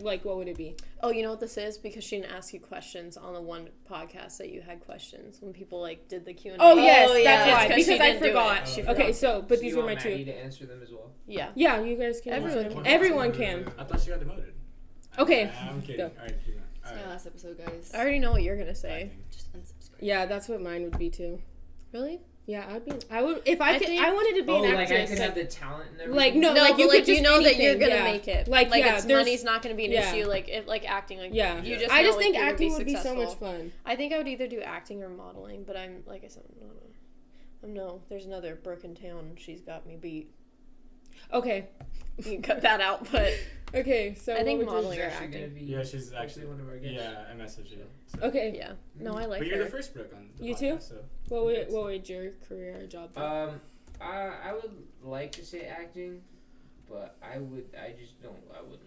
like what would it be? Oh, you know what this is? Because she didn't ask you questions on the one podcast that you had questions when people like did the Q&A. Oh yes, yeah. that's It's why 'cause she because I didn't do it. forgot. She Okay, forgot. so but So these you were want my Maddie two. to answer them as well. Yeah. Yeah, you guys can. Everyone answer them. can. Everyone can. I thought she got demoted. Okay. I'm kidding. Go. All right, keep going. It's All my right. last episode, guys. I already know what you're gonna say. Acting. Just unsubscribe. Yeah, that's what mine would be too. Really? Yeah, I would if I could. think- I wanted to be Oh, an like I actress. could like, have the talent and everything. like no, No, like but you like could just you know that you're anything, gonna yeah. make it. Like, yeah, it's there's- money's not gonna be an yeah. issue. Like acting, like Yeah, you just. I know, just like, think you're gonna acting would be so successful. much fun. I think I would either do acting or modeling, but I'm like I said, no. There's another Brooke in town. She's got me beat. Okay, You can cut that out, but okay. So I think what would modeling She's or actually acting. gonna be Yeah, she's hopefully actually one of our guests. Yeah, I messaged you. So. Okay, yeah. No, I like But you're her. the first Brooke on the You podcast, too? So. what would your career or job be? I would like to say acting, but I wouldn't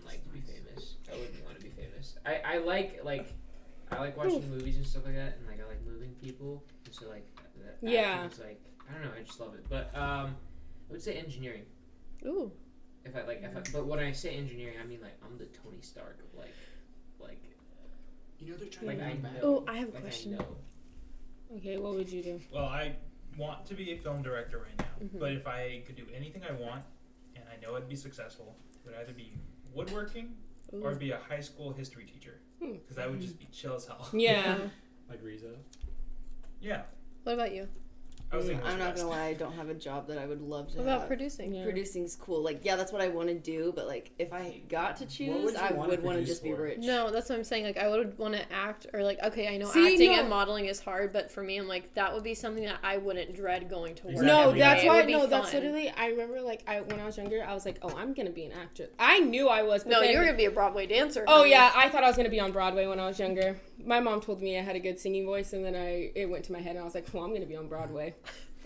like to be famous. I wouldn't want to be famous. I like watching movies and stuff like that, and like I like moving people, and so like that Yeah. acting's, like I don't know, I just love it. But I would say engineering. Ooh. But when I say engineering, I mean like I'm the Tony Stark of like You know they're trying like to I bring back. know. Oh, I have a like question. I know. Okay, what would you do? Well, I want to be a film director right now, Mhm. but if I could do anything I want, and I know I'd be successful, it would either be woodworking or Ooh. be a high school history teacher, because that would just be chill as hell. Yeah. Like Rizzo. Yeah, What about you? I was thinking. I'm not West. gonna lie, I don't have a job that I would love to What about have. producing? Yeah. Producing's cool. Like, yeah, that's what I want to do, but like, if I got to choose, would you I wanna would want to produce just be for? rich. No, that's what I'm saying. Like, I would want to act, or like, okay, I know See, acting no. and modeling is hard, but for me, I'm like, that would be something that I wouldn't dread going to work. Exactly. No, every that's day. It why. would be No, that's fun. literally. I remember, like, when I was younger, I was like, "Oh, I'm gonna be an actress." I knew I was. But No, then, you were gonna be a Broadway dancer. Oh honey. yeah, I thought I was gonna be on Broadway when I was younger. My mom told me I had a good singing voice, and then it went to my head, and I was like, "Well, I'm gonna be on Broadway."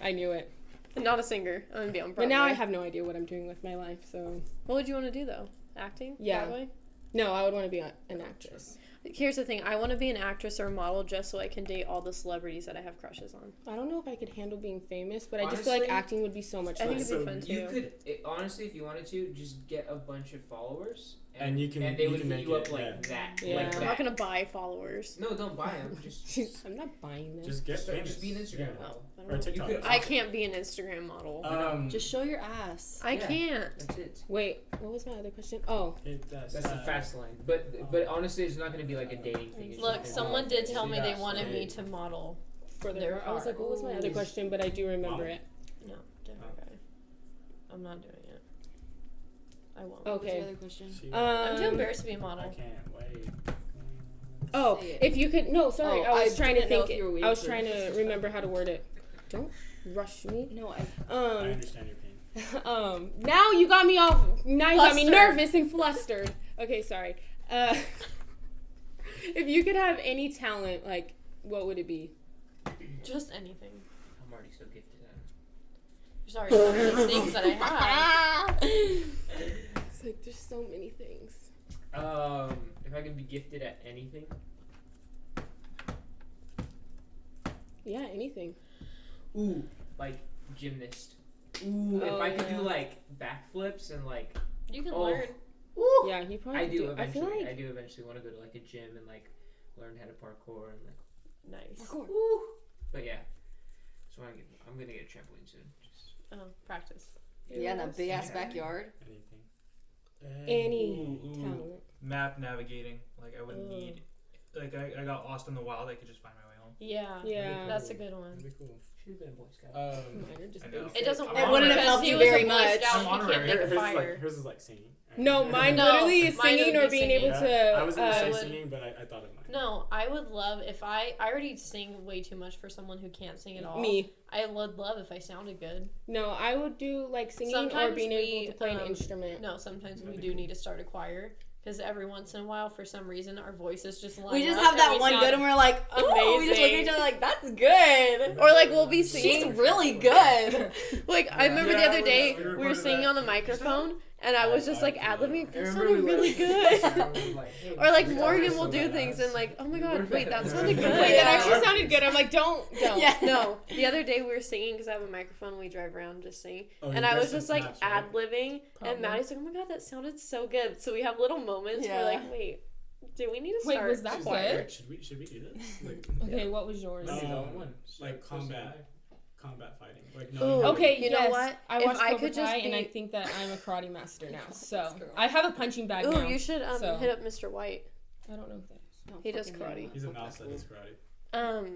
I knew it, Not a singer. I'm gonna be on but Broadway. now I have no idea what I'm doing with my life. So What would you want to do though? Acting? Yeah. Broadway? no, I would want to be an actress. Here's the thing. I want to be an actress or a model just so I can date all the celebrities that I have crushes on. I don't know if I could handle being famous, but I just feel like Honestly, acting would be so much I fun. think it'd be fun too. You could honestly, if you wanted to, just get a bunch of followers, And you can- and they you would can hit make you it, up like yeah. that, Yeah. like I'm that. I'm not gonna buy followers. No, don't buy them. Just I'm not buying them. Just get famous. just be an Instagram Yeah. model. I Or don't know. TikTok. You could- I can't be an Instagram model. Just show your ass. I yeah. can't. That's it. Wait, what was my other question? Oh, That's the fast line. But honestly, it's not going to be like a dating thing. It's just Look, gonna be someone like- did tell me they Yeah, wanted me hey. to model. for Their the I was like, what was my other Ooh. question? But I do remember Wow. it. No, different guy. I'm not doing it. I won't. What was Okay. your other question? I'm too embarrassed to be a I model. can't wait. Oh, Say it. if you could, no, sorry, Oh, I was I trying to didn't know think. if you were I waiting was for trying to this. remember how to word it. Don't rush me. No, I. I understand your pain. Now you got me all. Now you got me Flustered. nervous and flustered. Okay, sorry. If you could have any talent, like, what would it be? Just anything. I'm already so gifted at it. Sorry, so many things that I have. It's like there's so many things. If I could be gifted at anything, Yeah, anything. ooh, like gymnast. Ooh, if Oh, I could yeah. do like backflips and like You can Oh. learn. Ooh. Yeah, you probably I do I feel eventually. like I do eventually want to go to like a gym and like learn how to parkour and like. Nice. But yeah, so I'm gonna get a trampoline soon. Just, Practice. Yeah, in that big ass backyard. Anything. any Ooh. talent. Map navigating. Like I would Ugh. need. Like I got lost in the wild. I could just find my way home. Yeah. Yeah. That's a good one. That'd be cool. should have been a Boy Scout. Mine are just I know. basic. It doesn't I'm work. It wouldn't have because helped he you was a very Boy much. Scout, I'm he can't honorary. make a Hers is fire. like hers is like singing. No, mine No, literally is mine singing would or be being singing. able to. I was gonna say would- singing, but I thought of mine. No, I would love if I already sing way too much for someone who can't sing at all. Me. I would love if I sounded good. No, I would do like singing or Sometimes being we, able to play an instrument. No, sometimes we do need to start a choir because every once in a while, for some reason, our voices just line We just up have and that we one sound good, and we're like, ooh, we just look at each other like, that's good. Or like we'll be She's singing. really good. Like I remember the Yeah, other day we we were recorded singing that. on the microphone, and I was just like I ad-libbing. That I sounded remember we really were- good. I was like, hey, Or like we Morgan so will do badass. things and like, oh my god, We're wait, that badass. sounded good. Wait, that Yeah. actually sounded good. I'm like, don't. Yeah. No, the other day we were singing because I have a microphone. And we drive around just singing, Oh, and you I guys was just sent like snaps, right? ad-libbing, Probably. and Maddie's like, oh my god, that sounded so good. So we have little moments Yeah. where like, wait, do we need to Wait, start? was that She's good? like, should we do this? Like, Okay, what was yours? Maybe Um, that one. like combat fighting. Like no. Ooh. Okay, You know yes. what? I If watched I Cobra could just Kai, and I be- think that I'm a karate master now. So girl. I have a punching bag Ooh, now. you should so- hit up Mr. White. I don't know who that is. He does karate. He's a mouse that does karate.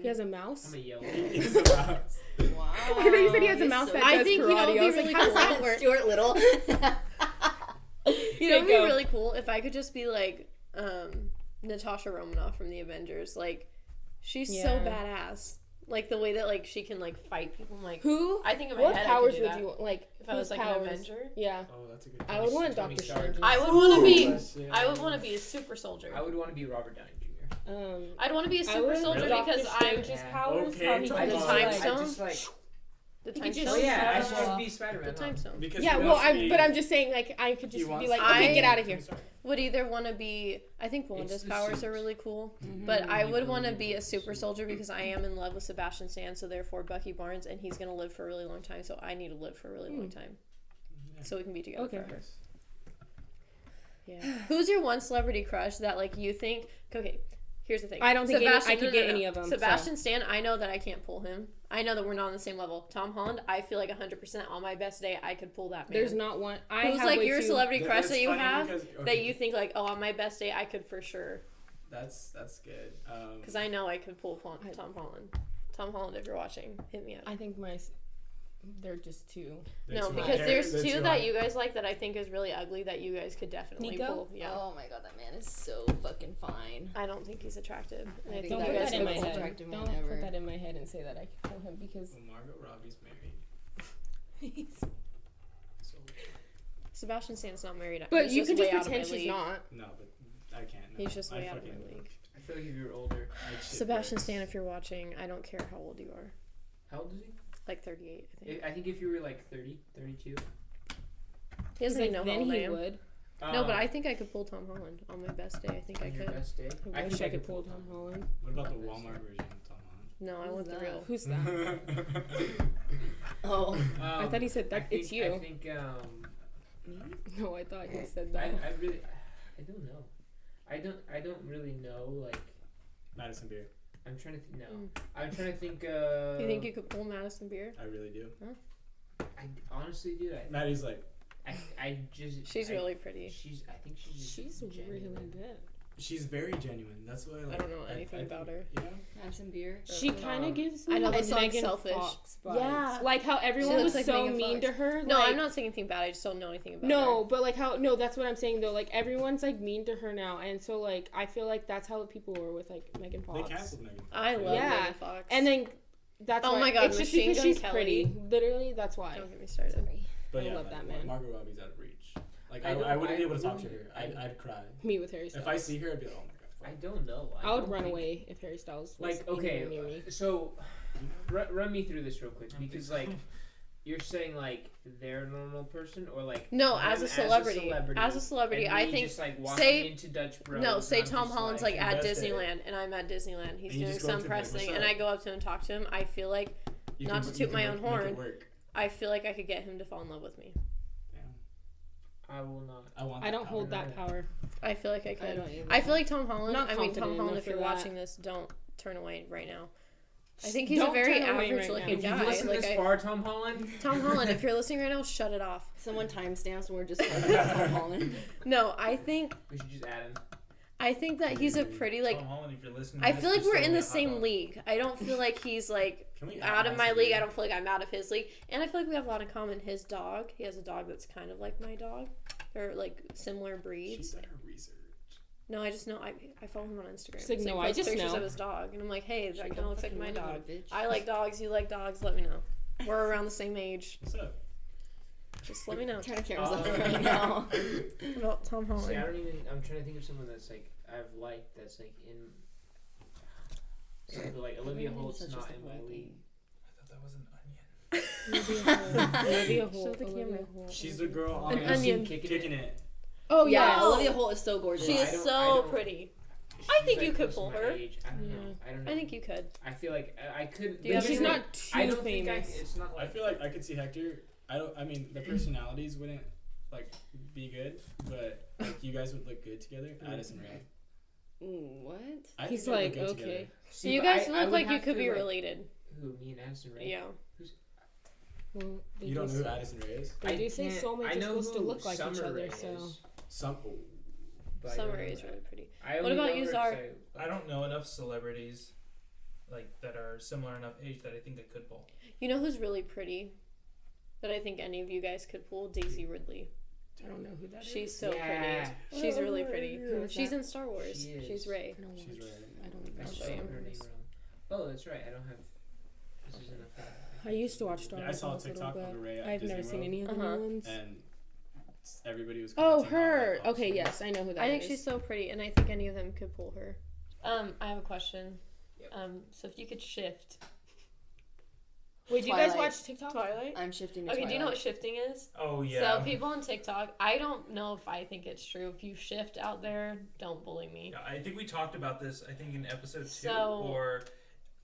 He has a mouse. I'm a yellow. He's a mouse. Wow. I thought you said he has a mouse that I does think, you know, karate. it'd I be was really like, how does cool. that work? Stuart Little. You know, it'd be go. really cool if I could just be like Natasha Romanoff from the Avengers. Like, she's so Yeah. badass. Like the way that like she can like fight people. I'm like, Who? I think in my What head powers I could do would that. you want? Like? If I was whose like powers? an Avenger? Yeah. Oh, that's a good. I would want Tony Doctor Stark. Strange. I would want to be. Shit. I would want to be a super soldier. I would want to be Robert Downey Jr. I'd want to be a I super would soldier Really? because Doctor I'm Strange's Yeah. powers. Okay, how he come can The on. just, time like- stone? I just like. the could time just- Oh stone. yeah, I Uh, should just be Spider The Man. time stone. Because Yeah, he well, wants to be- but I'm just saying, like, I could he just be wants like, to okay, be get out of here. Would either want to be. I think Wanda's the powers suit. are really cool, Mm-hmm. but I would want to be a super soldier because I am in love with Sebastian Stan. So therefore, Bucky Barnes, and he's gonna live for a really long time. So I need to live for a really long time, so we can be together Okay. forever. Yeah. Who's your one celebrity crush that like you think? Okay, here's the thing. I don't think I could get any of them, Sebastian Stan, I know that I can't pull him. I know that we're not on the same level. Tom Holland, I feel like 100% on my best day I could pull that man. There's not one. Who's like your celebrity That- crush that's that you funny have because- that okay. you think like, oh, on my best day I could for sure. That's good. Because I know I could pull Tom Holland. Tom Holland, if you're watching, hit me up. I think they're just too. No, because there's two that you guys like that I think is really ugly that you guys could definitely Nico? pull. Yeah. Oh my god, that man is so fucking fine. I don't think he's attractive. And I think think Don't that you put guys that could in my pull most him. head. attractive man Don't ever. put that in my head and say that I could pull him because Well, Margot Robbie's married. So Sebastian Stan's not married. But He's you just could way just out of my pretend she's league. not. no, but I can't. No. He's just I way out of my fucking- league. I feel like if you were older. I'd shit Sebastian bricks. Stan, if you're watching, I don't care how old you are. How old is he? Like 38, I think. I think if you were like 30, 32. He doesn't Like, even know then how old I he am. would. No, but I think I could pull Tom Holland on my best day. I think I On your could. best day. I wish think I could pull Tom Holland. What about the Walmart version of Tom No, I want the that? real. Who's that? Holland? Oh. I thought he said that it's you. I think No, I thought he said I that. really I don't know. I don't really know like Madison Beer. I'm trying to think. No, Mm. I'm trying to think. You think you could pull Madison Beer? I really do. I honestly, dude. Maddie's like, I just. She's really pretty. I think she's. Just She's really genuine. good. she's very genuine. That's why. Like, I don't know anything about her. You know? Have some beer. She kind of gives me I know the a song Megan Selfish. Fox vibes. Yeah. Like how everyone She was looks like so Megan mean Fox. to her. No, like, I'm not saying anything bad. I just don't know anything about No, her. but like how that's what I'm saying though. Like everyone's like mean to her now, and so like I feel like that's how people were with like Megan They Fox. canceled Megan. I love Yeah. Megan Fox. And then that's Oh why my God, it's just Machine because Gun she's Kelly. pretty. Literally, that's why. Don't get me started. But I yeah, love like, that man. Margot Robbie's out of reach. Like I don't- I wouldn't be I able to talk to really- her. I'd cry. Me with Harry Styles. If I see her, I'd be like, oh my god. I don't know. I would don't run think- away if Harry Styles was Like okay, anywhere near me. so run me through this real quick because like you're saying like they're a normal person or like No, them as a celebrity. As a celebrity, and I me think. just like walking say- into Dutch Bros. No, say and I'm Tom just Holland's like at best day. Disneyland, and I'm at Disneyland. He's And you doing just go some up to him, press like, thing, "What's and I up?" go up to him and talk to him. I feel like You can toot my own make it horn. work. I feel like I could get him to fall in love with me. Damn. I will not. I don't hold that power. I feel like I could. I don't either. I feel like Tom Holland. Not Tom confident Holland, enough if you're for that. watching this, don't turn away right now. I think he's Don't a very turn away average right looking If you've guy. listened Like this far, Tom Holland. Tom Holland, if you're listening right now, shut it off. Someone timestamps when we're just talking about Tom Holland. No, I think We should just add him. that he's a pretty like. Tom Holland, if you're listening to I this, feel like just we're throw in me the a hot same dog. league. I don't feel like he's like Can we out of add my him? league. I don't feel like I'm out of his league. And I feel like we have a lot in common. His dog, he has a dog that's kind of like my dog. Or like similar breeds. She's done her research. No, I just know. I follow him on Instagram. She's like, So he no, I posts just pictures know. of his dog, and I'm like, hey, that She kind of don't looks like fucking my lie about dog. it, bitch. I like dogs. You like dogs. Let me know. We're around the same age. What's up? Just let me know. Turn the cameras off Uh, right now. About Tom Holland. See, I don't even. I'm trying to think of someone that's like I've liked that's like in. So, like Olivia Holt's Such not a in my whole league. I thought that was an onion. Olivia Holt. Show the Olivia camera. Holt. She's the girl on An the- onion. kicking it. Oh Yeah, yeah. Olivia Holt is so gorgeous. She I is don't- I so don't- pretty. She's, I think like, you could close to pull my her. age. I don't know. Yeah. I don't know. I think you could. I feel like I could. Do you have She's any- not too I don't famous. think it's not like. I feel like I could see Hector. I mean, the personalities wouldn't like be good, but like you guys would look good together. Addison Rae. What? I He's think they like, look good okay. together. See, You but guys I look would like you have could to, be like- related. Who, me and Addison Rae? Yeah. Well, You don't know who Addison Rae is? They do say can't- soulmates I are know supposed to who look like each Summer other, Rae so. is, Some. Oh. but I Summer don't Rae know is that. really pretty. I What only about know you, her Czar? 'cause I don't know enough celebrities like that are similar enough age that I think I could pull. You know who's really pretty? That I think any of you guys could pull? Daisy Ridley. I don't know who that is. She's so Yeah. pretty. She's really pretty. Who is She's that? in Star Wars. She is. She's Rey. I don't She's watch- right. I don't I watch spelled Star her name Wars. wrong. Oh, that's right. I don't have. This isn't a thing. I used to watch Star Yeah, I Wars. saw when a was little, TikTok of but Ray at I've Disney never seen World. any of the Uh-huh. new ones. And everybody was. Oh, commenting on her. that Okay, costume. yes, I know who that I think is. she's so pretty, and I think any of them could pull her. I have a question. Yep. So if you could shift. Wait, do you guys Twilight. watch TikTok? Twilight? I'm shifting to Okay, do you know what Twilight. shifting is? Oh yeah. So people on TikTok, I don't know if I think it's true. If you shift out there, don't bully me. Yeah, I think we talked about this. I think in episode 2, So- or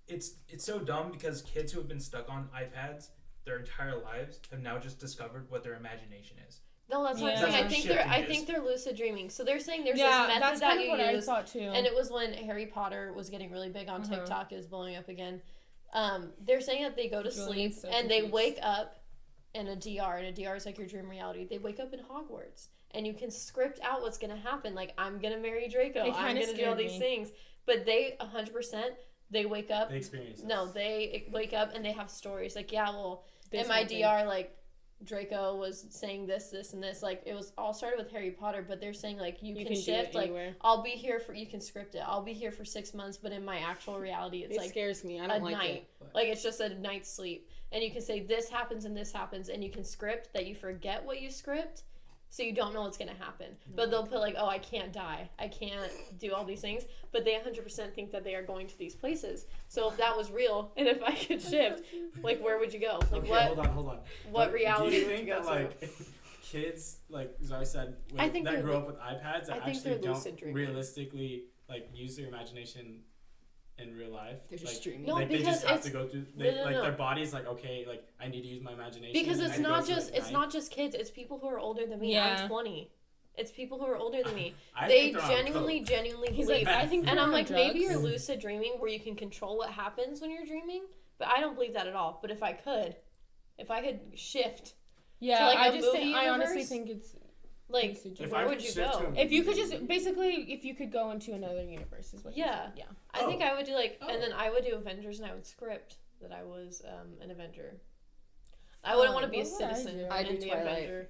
it's so dumb because kids who have been stuck on iPads their entire lives have now just discovered what their imagination is. No, that's what I'm Yeah. saying. That's I what think shifting I is. think they're lucid dreaming. So they're saying there's Yeah, this method that's that kind of you what I use, thought too. and it was when Harry Potter was getting really big on Uh-huh. TikTok. It was blowing up again. They're saying that they go to Really sleep so and they confused. wake up in a DR, and a DR is like your dream reality. They wake up in Hogwarts, and you can script out what's gonna happen. Like, I'm gonna marry Draco. It I'm kinda gonna do all scared these me. things. But they 100%. They wake up. They experience it. No, they wake up and they have stories. Like, yeah, well, This in my happened. DR, like, Draco was saying this, and this. Like, it was all started with Harry Potter, but they're saying, like, you can can do shift. it Like, anywhere. I'll be here for, you can script it. I'll be here for 6 months, but in my actual reality, it's It like scares me. I a don't like night. it. Like, it's just a night's sleep. And you can say, this happens, and you can script that you forget what you script. So you don't know what's going to happen. But they'll put like, oh, I can't die. I can't do all these things. But they 100% think that they are going to these places. So if that was real, and if I could shift, like, where would you go? Like, Okay, hold on. what reality Do you would think you go that to? like kids, like Zara said, I think that they're grow lu- up with iPads that I think actually they're lucid don't dreaming. realistically like use their imagination in real life? They're just like, dreaming. No, like they because just have it's- to go through. no. Like their body's like, okay, like I need to use my imagination. Because and it's I go not through just it it's night. not just kids. It's people who are older than me. Yeah. I'm 20. It's people who are older than me. I They think they're on genuinely coke. He's believe. like, I think And they're I'm on like, maybe drugs. you're lucid dreaming where you can control what happens when you're dreaming, but I don't believe that at all. But if I could shift, Yeah, to, like, I a just think, movie I honestly universe? think it's like, lucid If dreaming. I where could would you shift to go? a If you could movie- just basically, if you could go into another universe, is what you're Yeah. saying. Yeah. I think Oh. I would do like, Oh. and then I would do Avengers, and I would script that I was an Avenger. I wouldn't want to be a what would I citizen do? I'd in do the Twilight. Avenger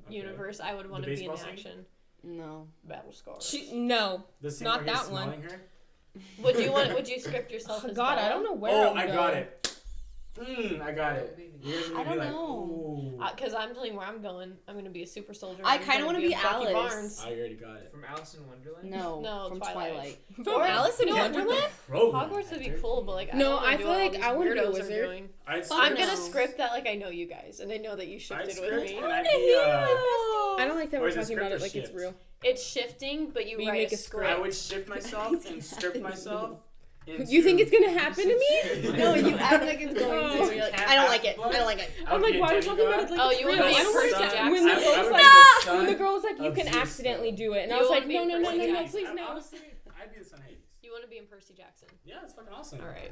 Okay. universe. I would want The to be in baseball scene? action. No. Battle scars. No. The scene Not where he's that one. smelling her? Would you script yourself as God, I Bella? don't know where. Oh, I'm I going. got it. I got it. You're gonna I be don't like, know. ooh. Because I'm telling you where I'm going. I'm going to be a super soldier. I I'm kinda gonna wanna be a Bucky Alice. Barnes. I already got it. From Alice in Wonderland. No. No, From Twilight. Twilight. From Alice in no, Wonderland? Hogwarts would be cool, but like, No, I I don't feel wanna do like what I all wanna these be a weirdos are wizard. doing. I'd I'm script- gonna No. script that like I know you guys, and I know that you I'd shifted with script me. and I'd be, I don't like that Or we're is it talking about script it or like it's shift? real. It's shifting, but you We write make a a script. I would shift myself and script myself You think it's gonna happen to me? No, you act like it's going Oh. to. You're like, I don't like it. I don't like it. I'm like, why are you talking about it like Oh, it's you real? wanna be I don't Percy want that. Jackson? When the girl was I like, would when be the girl was like, you of can Zeus, accidentally do it, and I You was wanna like, be no, no, no, Percy no, no, Jackson? please no. Honestly, I'd be the son of Hades. You want to be in Percy Jackson? Yeah, it's fucking awesome. All right.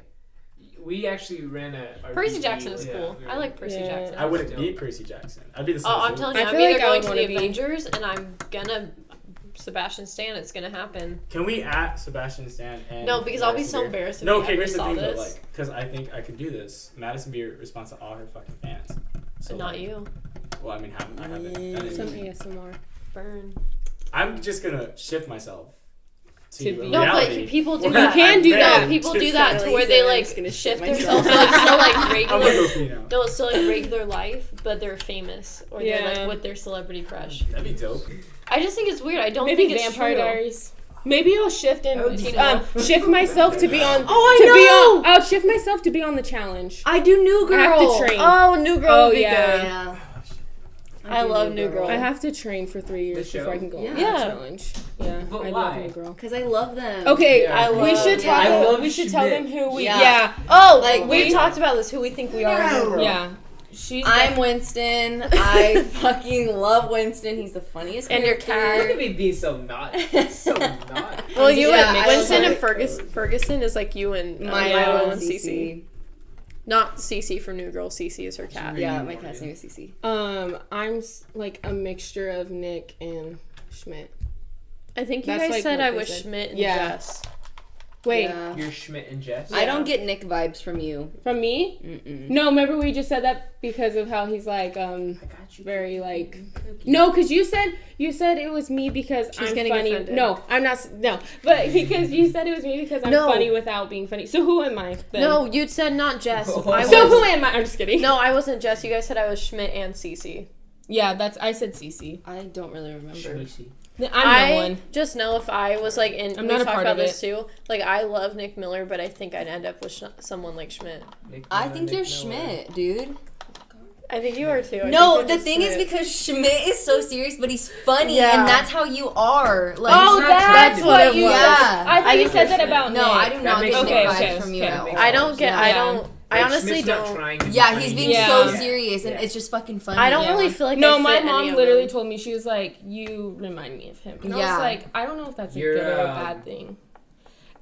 We actually ran a Percy RPG Jackson is with- cool. I like Percy Yeah. Jackson. I wouldn't be Percy Jackson. I'd be the son Oh, of I'm Zeus. telling you, I I'm feel either like I going would to wanna the be- Avengers and I'm gonna Sebastian Stan. It's gonna happen. Can we at Sebastian Stan and No, because I'll be Madison so Beer? embarrassed if No, you okay, ever here's the saw thing though, this. like, because I think I could do this. Madison Beer responds to all her fucking fans. So Not like, you. Well, I mean, I haven't done Some it. ASMR. Burn. I'm just gonna shift myself To to be- No, reality. but people do where that. You can do I'm that. No, banned people to do that to Really where they said, I'm like just gonna shift shit themselves myself. so it's still like I'm regular. gonna go pee now. No, it's still like regular life, but they're famous or they're Yeah. like with their celebrity crush. That'd be dope. I just think it's weird. I don't Maybe think it's Vampire true. Diaries. Maybe I'll shift and That would be shift myself to be on. Oh, I know! I'll shift myself to be on the challenge. I do New Girl. I have to train. Oh, New Girl Oh, would be yeah. good. Yeah. I love New Girl. I have to train for 3 years The before I show? can go on Yeah. the Yeah. challenge. Yeah, But I why? love New Girl. Because I love them. Okay, Yeah, we should yeah. tell I love them. We should tell Schmidt. them who we. Yeah. Yeah, Oh, Like, like we we- talked about this. Who we think we are? in New Girl. yeah. She's. I'm Winston. I fucking love Winston. He's the funniest And your character. Look at me being so not. So not. Well, you Yeah, and I Winston love and it. Ferguson is like you and Milo and Cece. Cece. Not Cece from New Girl. Cece is her cat. Yeah, my cat's name is Cece. I'm like a mixture of Nick and Schmidt. I think you That's guys like said what I they was said. Schmidt and Yeah. Jess. Wait, Yeah. You're Schmidt and Jess. I don't get Nick vibes from you. from me? Mm-mm. No, remember we just said that because of how he's like I got you. very like. No, because you said it was me because She's I'm getting funny. offended. No, I'm not. No, but because you said it was me because I'm No. funny without being funny. So who am I? Then? No, you'd said not Jess. Oh. I So was, who am I? I'm just kidding. no, I wasn't Jess. You guys said I was Schmidt and Cece. Yeah, I said Cece. I don't really remember. Schmissy. I'm the one. just know if I was like in. I'm we not a talked part about of this too. Like I love Nick Miller, but I think I'd end up with someone like Schmidt. I think you're Schmidt, dude. I think you are too. I No, think the you're thing is Schmidt. because Schmidt is so serious, but he's funny, Yeah. and that's how you are. Like, Oh, not that's trying what to be you funny. said. Yeah. I thought I you think said you're that Schmidt. about no, Nick. I do not makes get Nick sense. vibes Okay, from you okay. at all. I don't get. I Yeah. don't. I honestly Schmidt's not don't. trying to be Yeah, funny. he's being Yeah. so serious, and Yeah. it's just fucking funny. I don't Yeah. really feel like. No, I my fit any mom of literally them. told me, she was like, you remind me of him. And I Yeah. was like, I don't know if that's a You're, good or a bad thing.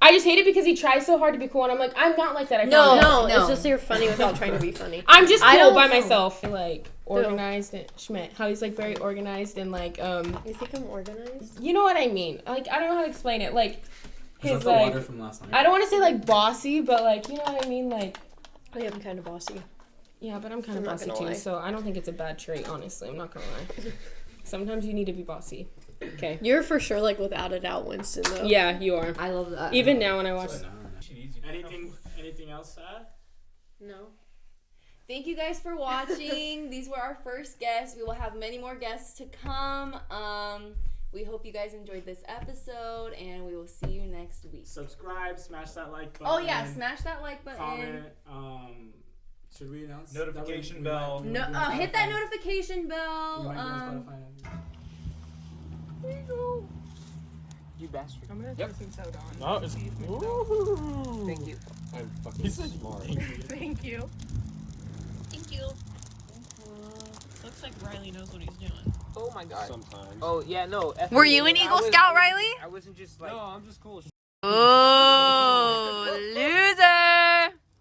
I just hate it because he tries so hard to be cool, and I'm like, I'm not like that. I No. promise. No, No. it's just you're funny without trying to be funny. I'm just I cool don't by know. myself. Like, organized and Schmidt. How he's like very organized and like, You think I'm organized? you know what I mean? Like, I don't know how to explain it. Like, Is that his the like, water from last night? I don't want to say like bossy, but like, you know what I mean? Like, I am kind of bossy. yeah, but I'm kind of I'm not bossy gonna too, lie. so I don't think it's a bad trait, honestly. I'm not gonna lie. Sometimes you need to be bossy. Okay. You're for sure like without a doubt Winston though. Yeah, you are. I love that. Even now when I watch. So, no. Anything else to add? No. Thank you guys for watching. These were our first guests. We will have many more guests to come. We hope you guys enjoyed this episode, and we will see you next week. Subscribe, smash that like button. Oh yeah, smash that like button. Comment. Should we announce? Notification that bell. we No, might be on hit that Spotify. notification We bell. might be on Spotify. You bastard. I'm gonna Yep. throw some soda on. No, it's ooh. Thank you. I'm fucking smart. Thank you. Thank you. Looks like Riley knows what he's doing. Oh my god. Sometimes. Oh yeah, no. Were you an Eagle Scout, Riley? I wasn't just like. No, I'm just cool.